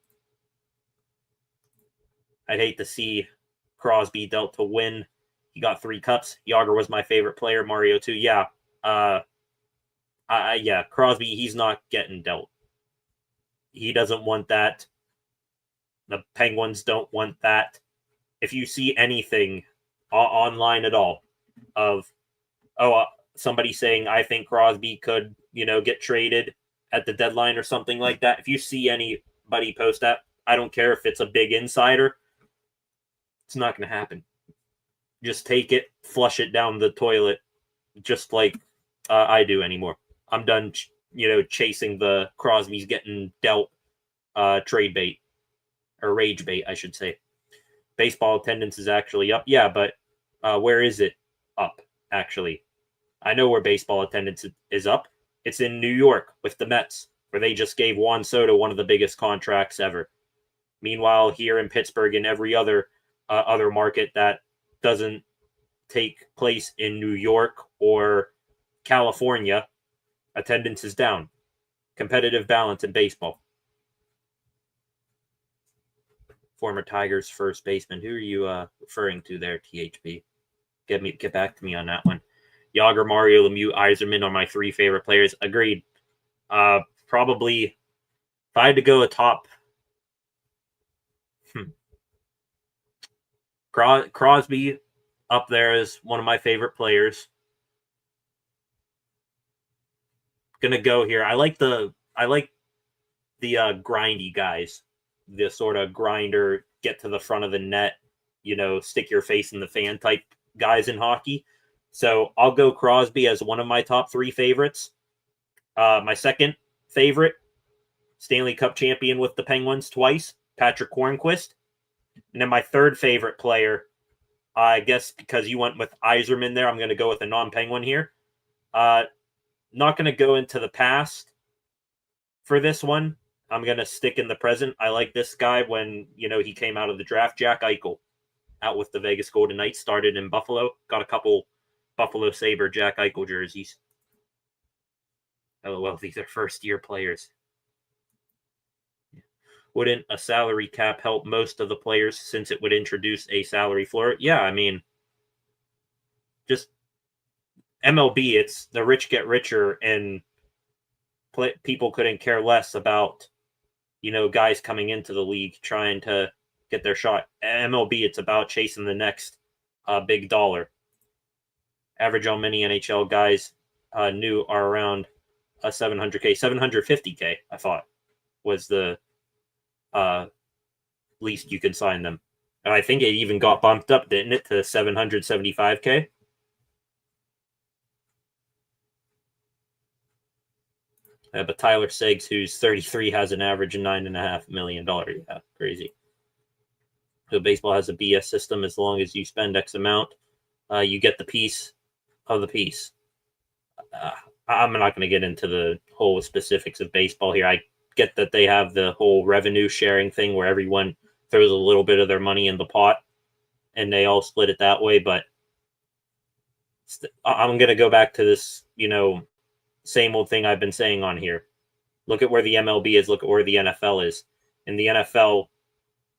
I'd hate to see Crosby dealt to win. He got 3 cups. Yager was my favorite player. Mario too. Yeah. Crosby, he's not getting dealt. He doesn't want that. The Penguins don't want that. If you see anything online at all of, somebody saying, I think Crosby could, get traded at the deadline or something like that. If you see anybody post that, I don't care if it's a big insider. It's not going to happen. Just take it, flush it down the toilet, just like I do anymore. I'm done, chasing the Crosby's getting dealt trade bait, or rage bait, I should say. Baseball attendance is actually up. Yeah, but where is it up, actually? I know where baseball attendance is up. It's in New York with the Mets, where they just gave Juan Soto one of the biggest contracts ever. Meanwhile, here in Pittsburgh and every other market that doesn't take place in New York or California, attendance is down. Competitive balance in baseball. former Tigers first baseman. Who are you referring to there, THP? Get back to me on that one. Yager, Mario, Lemieux, Yzerman are my 3 favorite players. Agreed. Probably, if I had to go a top, Crosby up there is one of my favorite players. Gonna go here. I like the grindy guys, the sort of grinder, get to the front of the net, stick your face in the fan type guys in hockey. So I'll go Crosby as one of my top 3 favorites. My second favorite, Stanley Cup champion with the Penguins twice, Patrick Hornquist. And then my third favorite player, I guess because you went with Yzerman there, I'm going to go with a non-Penguin here. Not going to go into the past for this one. I'm going to stick in the present. I like this guy when, he came out of the draft. Jack Eichel, out with the Vegas Golden Knights, started in Buffalo. Got a couple Buffalo Sabre Jack Eichel jerseys. Oh, well, these are first-year players. Wouldn't a salary cap help most of the players since it would introduce a salary floor? Yeah, I mean, just MLB, it's the rich get richer, and people couldn't care less about, guys coming into the league trying to get their shot. MLB, it's about chasing the next big dollar. Average on many NHL guys new are around 700K, 750K, I thought, was the least you could sign them. And I think it even got bumped up, didn't it, to 775K? But Tyler Seggs, who's 33, has an average of $9.5 million. Yeah, crazy. So baseball has a BS system. As long as you spend X amount, you get the piece of the piece. I'm not going to get into the whole specifics of baseball here. I get that they have the whole revenue sharing thing where everyone throws a little bit of their money in the pot and they all split it that way. But I'm going to go back to this, same old thing I've been saying on here. Look at where the MLB is. Look at where the NFL is. In the NFL,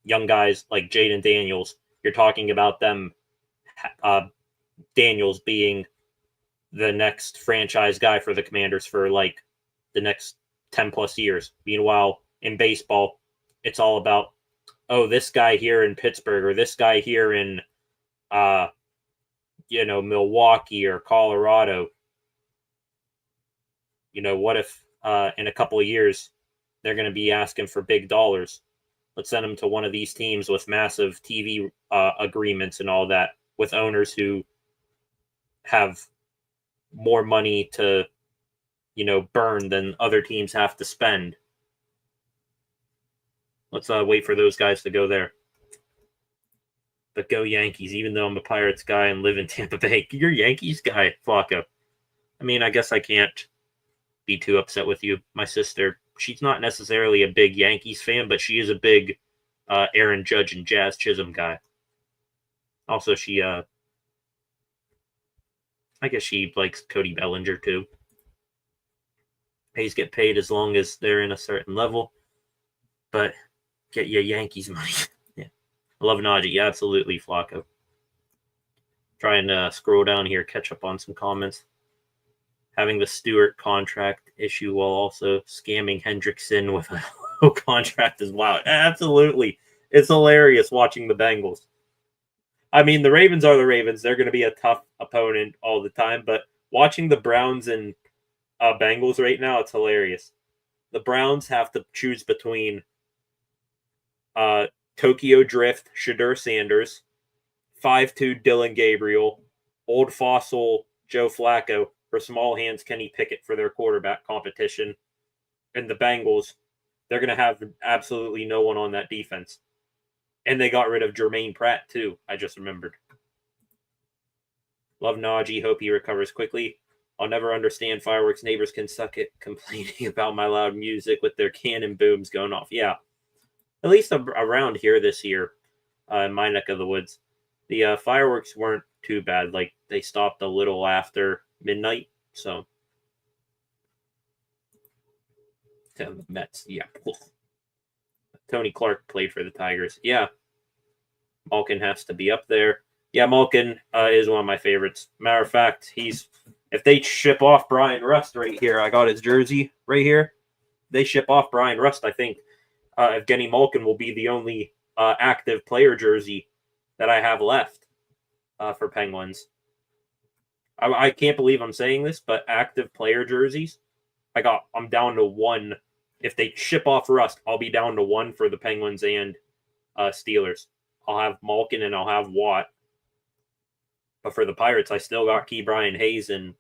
young guys like Jaden Daniels, you're talking about them, Daniels being the next franchise guy for the Commanders for like the next 10 plus years. Meanwhile, in baseball, it's all about, this guy here in Pittsburgh or this guy here in, Milwaukee or Colorado. What if in a couple of years they're going to be asking for big dollars? Let's send them to one of these teams with massive TV agreements and all that, with owners who have more money to, burn than other teams have to spend. Let's wait for those guys to go there. But go Yankees, even though I'm a Pirates guy and live in Tampa Bay. You're Yankees guy, Flacco. I mean, I guess I can't be too upset with you. My sister, she's not necessarily a big Yankees fan, but she is a big Aaron Judge and Jazz Chisholm guy. Also, she, I guess she likes Cody Bellinger too. Pays get paid as long as they're in a certain level, but get your Yankees money. Yeah, I love Najee. Yeah, absolutely, Flacco. Trying to scroll down here, catch up on some comments. Having the Stewart contract issue while also scamming Hendrickson with a low contract is wild. Absolutely. It's hilarious watching the Bengals. I mean, the Ravens are the Ravens. They're going to be a tough opponent all the time, but watching the Browns and Bengals right now, it's hilarious. The Browns have to choose between Tokyo Drift, Shadur Sanders, 5'2" Dylan Gabriel, Old Fossil Joe Flacco, or small hands Kenny Pickett for their quarterback competition. And the Bengals, they're going to have absolutely no one on that defense. And they got rid of Jermaine Pratt, too. I just remembered. Love Najee. Hope he recovers quickly. I'll never understand fireworks. Neighbors can suck it complaining about my loud music with their cannon booms going off. Yeah. At least around here this year, in my neck of the woods, the fireworks weren't too bad. Like, they stopped a little after midnight. So, the Mets, yeah. Tony Clark played for the Tigers. Yeah, Malkin has to be up there. Yeah, Malkin is one of my favorites. Matter of fact, if they ship off Brian Rust right here, I got his jersey right here. They ship off Brian Rust, I think Evgeny Malkin will be the only active player jersey that I have left for Penguins. I can't believe I'm saying this, but active player jerseys, I'm down to one. If they ship off Rust, I'll be down to one for the Penguins and Steelers. I'll have Malkin and I'll have Watt. But for the Pirates, I still got Key Brian Hayes and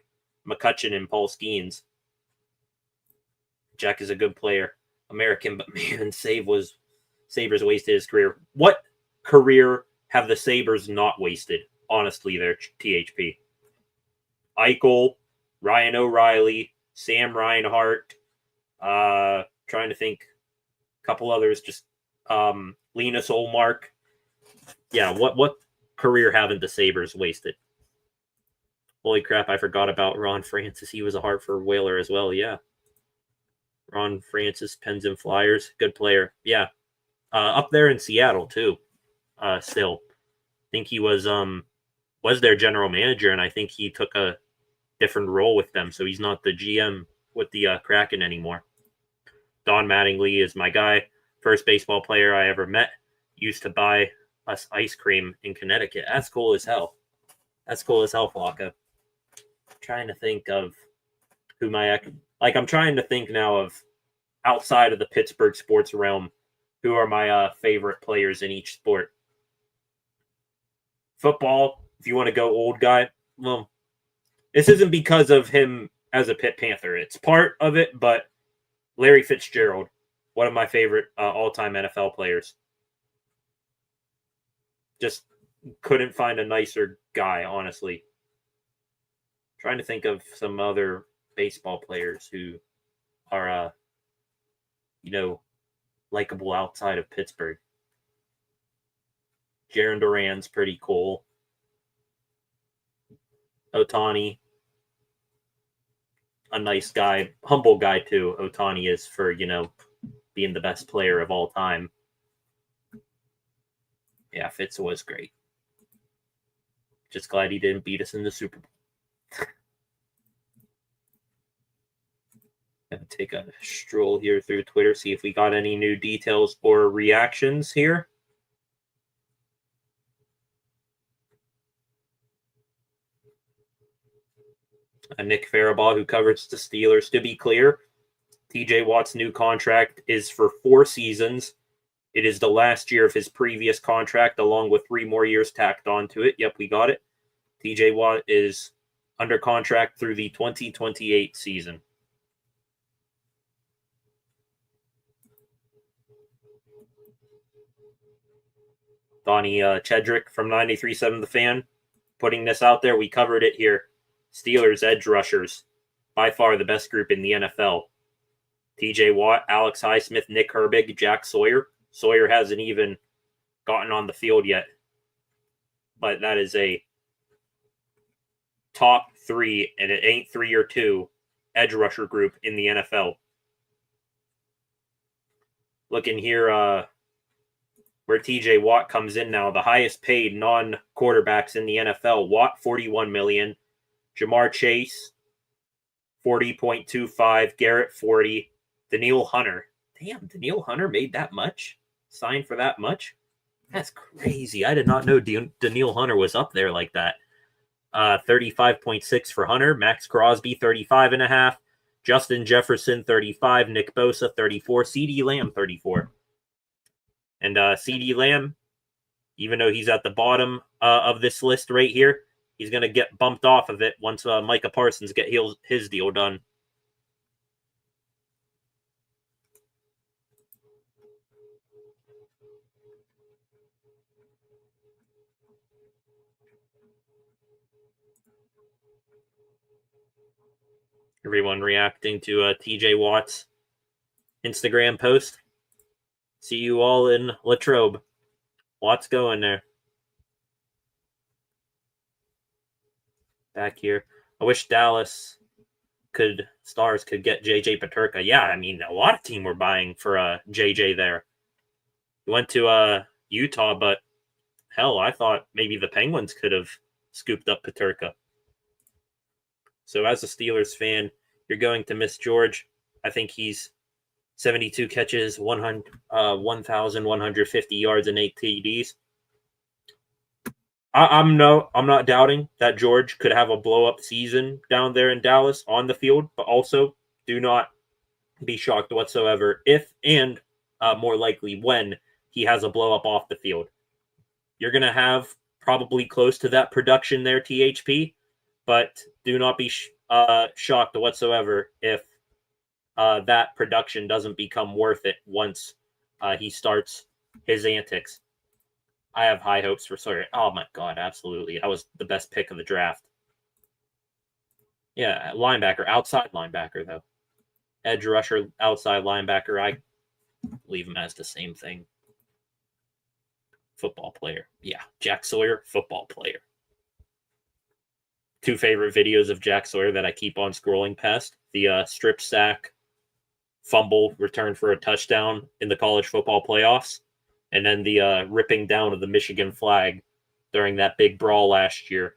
McCutcheon and Paul Skeens. Jack is a good player. American, but man, Sabres wasted his career. What career have the Sabres not wasted? Honestly, there, THP. Eichel, Ryan O'Reilly, Sam Reinhart, trying to think, a couple others, just Linus Olmark. Yeah, what career haven't the Sabres wasted? Holy crap, I forgot about Ron Francis. He was a Hartford Whaler as well, yeah. Ron Francis, Pens and Flyers, good player. Yeah. Up there in Seattle, too, still. I think he was their general manager, and I think he took a different role with them, so he's not the GM with the Kraken anymore. Don Mattingly is my guy. First baseball player I ever met. Used to buy us ice cream in Connecticut. That's cool as hell. That's cool as hell, Flocka. Trying to think of who I'm trying to think now of outside of the Pittsburgh sports realm, who are my favorite players in each sport. Football, if you want to go old guy, well, this isn't because of him as a Pitt Panther. It's part of it, but Larry Fitzgerald, one of my favorite all-time NFL players. Just couldn't find a nicer guy, honestly. Trying to think of some other baseball players who are, likable outside of Pittsburgh. Jaron Duran's pretty cool. Ohtani, a nice guy, humble guy too. Ohtani is for, being the best player of all time. Yeah, Fitz was great. Just glad he didn't beat us in the Super Bowl. Gonna take a stroll here through Twitter, see if we got any new details or reactions here. Nick Faribault, who covers the Steelers. To be clear, TJ Watt's new contract is for 4 seasons. It is the last year of his previous contract, along with 3 more years tacked onto it. Yep, we got it. TJ Watt is under contract through the 2028 season. Donnie Chedrick from 93.7 The Fan putting this out there. We covered it here. Steelers edge rushers, by far the best group in the NFL. TJ Watt, Alex Highsmith, Nick Herbig, Jack Sawyer. Sawyer hasn't even gotten on the field yet, but that is a top 3, and it ain't 3 or 2, edge rusher group in the NFL. Looking here, where TJ Watt comes in now, the highest paid non-quarterbacks in the NFL. Watt, $41 million. Jamar Chase, 40.25. Garrett, 40. Daniil Hunter. Damn, Daniil Hunter made that much? Signed for that much? That's crazy. I did not know Daniil Hunter was up there like that. 35.6 for Hunter. Max Crosby, 35.5. Justin Jefferson, 35. Nick Bosa, 34. CeeDee Lamb, 34. And CeeDee Lamb, even though he's at the bottom of this list right here, he's going to get bumped off of it once Micah Parsons get his deal done. Everyone reacting to TJ Watt's Instagram post. See you all in Latrobe. Watt's going there. Back here. I wish Dallas Stars could get JJ Peterka. Yeah, I mean, a lot of team were buying for JJ there. He went to Utah, but hell, I thought maybe the Penguins could have scooped up Peterka. So as a Steelers fan, you're going to miss George. I think he's 72 catches, 1,150 yards, and 8 TDs. I'm not doubting that George could have a blow up season down there in Dallas on the field, but also do not be shocked whatsoever if and more likely when he has a blow up off the field. You're going to have probably close to that production there, THP, but do not be shocked whatsoever if that production doesn't become worth it once he starts his antics. I have high hopes for Sawyer. Oh my god, absolutely. That was the best pick of the draft. Yeah, linebacker, outside linebacker, though. Edge rusher, outside linebacker. I leave him as the same thing. Football player. Yeah, Jack Sawyer, football player. Two favorite videos of Jack Sawyer that I keep on scrolling past. The strip sack, fumble, return for a touchdown in the college football playoffs. And then the ripping down of the Michigan flag during that big brawl last year.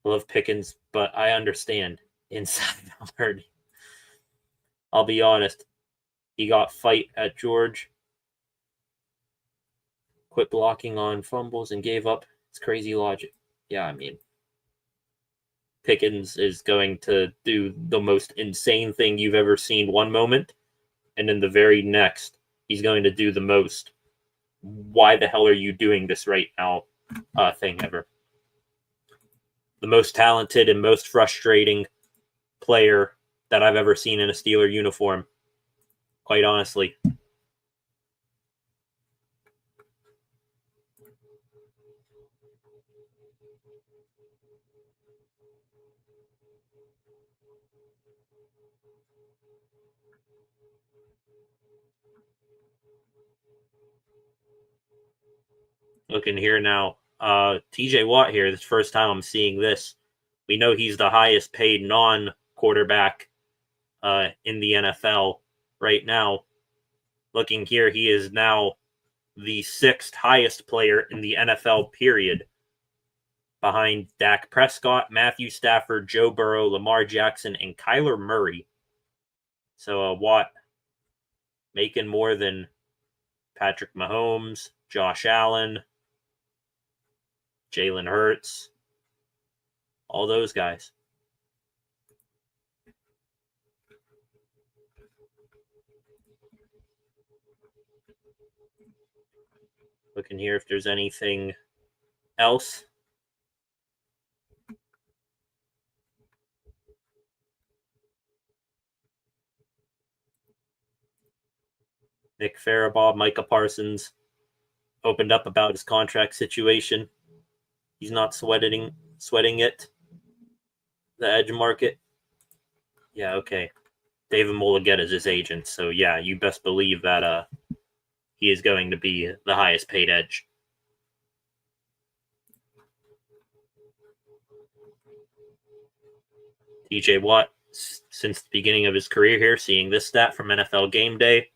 I love Pickens, but I understand inside Valverde. I'll be honest. He got fight at George, quit blocking on fumbles, and gave up. It's crazy logic. Yeah, I mean, Pickens is going to do the most insane thing you've ever seen one moment, and then the very next, he's going to do the most why the hell are you doing this right now thing ever. The most talented and most frustrating player that I've ever seen in a Steeler uniform, quite honestly. Looking here now, TJ Watt here. This is the first time I'm seeing this. We know he's the highest paid non-quarterback in the NFL right now. Looking here, he is now the 6th highest player in the NFL, period, behind Dak Prescott, Matthew Stafford, Joe Burrow, Lamar Jackson, and Kyler Murray. So Watt making more than Patrick Mahomes, Josh Allen, Jalen Hurts, all those guys. Looking here if there's anything else. Nick Farabaugh, Micah Parsons opened up about his contract situation. He's not sweating it. The edge market. Yeah, okay. David Mulligetta is his agent, so yeah, you best believe that he is going to be the highest paid edge. TJ Watt, since the beginning of his career here, seeing this stat from NFL Game Day,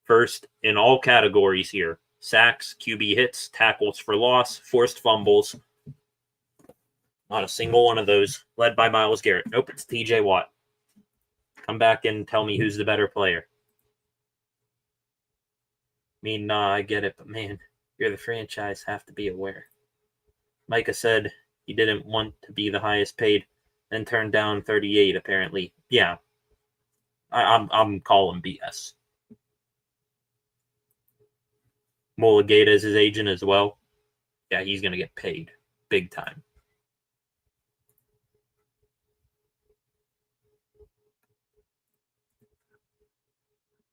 first in all categories here: sacks, QB hits, tackles for loss, forced fumbles. Not a single one of those led by Myles Garrett. Nope, it's TJ Watt. Come back and tell me who's the better player. I mean, nah, I get it, but man, you're the franchise, have to be aware. Micah said he didn't want to be the highest paid, then turned down 38, apparently. Yeah, I'm calling BS. Mulligata is his agent as well. Yeah, he's going to get paid big time.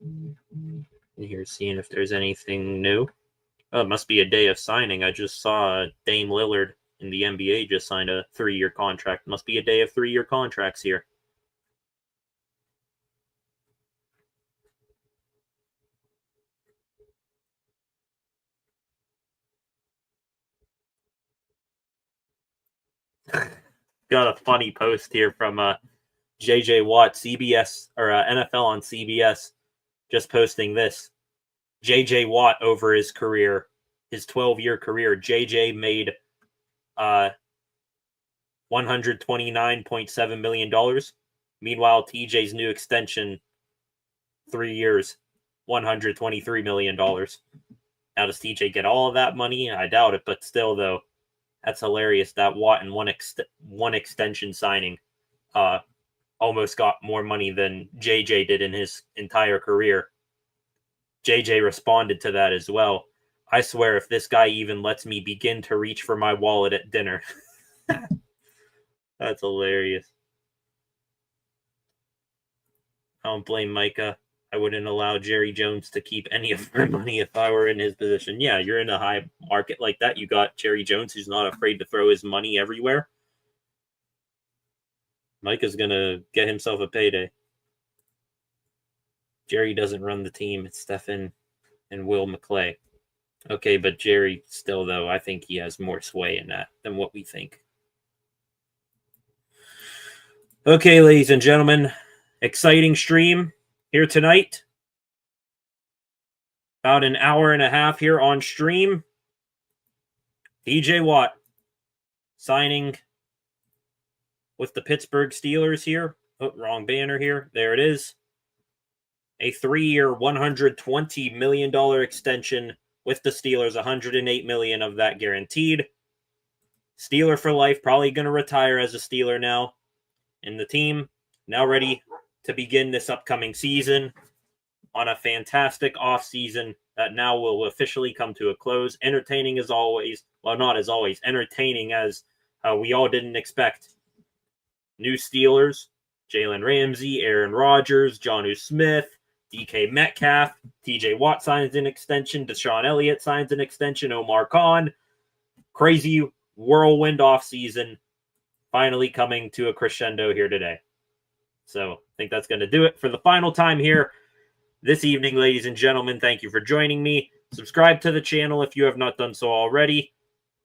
And here's seeing if there's anything new. Oh, it must be a day of signing. I just saw Dame Lillard in the NBA just signed a 3-year contract. Must be a day of 3-year contracts here. Got a funny post here from JJ Watt, CBS or NFL on CBS, just posting this. J.J. Watt over his career, his 12-year career, J.J. made $129.7 million. Meanwhile, TJ's new extension, 3 years, $123 million. Now, does TJ get all of that money? I doubt it, but still, though, that's hilarious that Watt in one extension signing almost got more money than JJ did in his entire career. JJ responded to that as well. I swear, if this guy even lets me begin to reach for my wallet at dinner. That's hilarious. I don't blame Micah. I wouldn't allow Jerry Jones to keep any of my money if I were in his position. Yeah, you're in a high market like that. You got Jerry Jones, who's not afraid to throw his money everywhere. Micah's going to get himself a payday. Jerry doesn't run the team. It's Stephen and Will McClay. Okay, but Jerry still, though, I think he has more sway in that than what we think. Okay, ladies and gentlemen, exciting stream here tonight. About an hour and a half here on stream. TJ Watt signing with the Pittsburgh Steelers here. Oh, wrong banner here. There it is. A 3-year, $120 million extension with the Steelers, $108 million of that guaranteed. Steeler for life, probably going to retire as a Steeler now. And the team now ready to begin this upcoming season on a fantastic offseason that now will officially come to a close. Entertaining as always. Well, not as always. Entertaining as we all didn't expect. New Steelers, Jalen Ramsey, Aaron Rodgers, Jonnu Smith, DK Metcalf, TJ Watt signs an extension, Deshaun Elliott signs an extension, Omar Khan. Crazy whirlwind offseason finally coming to a crescendo here today. So I think that's going to do it for the final time here this evening, ladies and gentlemen. Thank you for joining me. Subscribe to the channel if you have not done so already.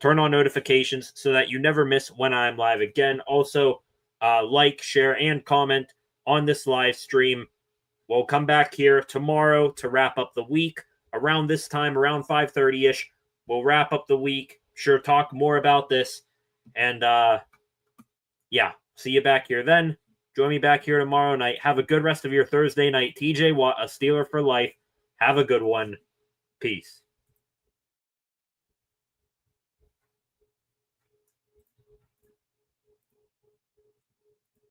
Turn on notifications so that you never miss when I'm live again. Also, like, share, and comment on this live stream. We'll come back here tomorrow to wrap up the week. Around this time, around 5:30-ish, we'll wrap up the week. Sure, talk more about this. And, yeah, see you back here then. Join me back here tomorrow night. Have a good rest of your Thursday night. TJ Watt, a Steeler for life. Have a good one. Peace.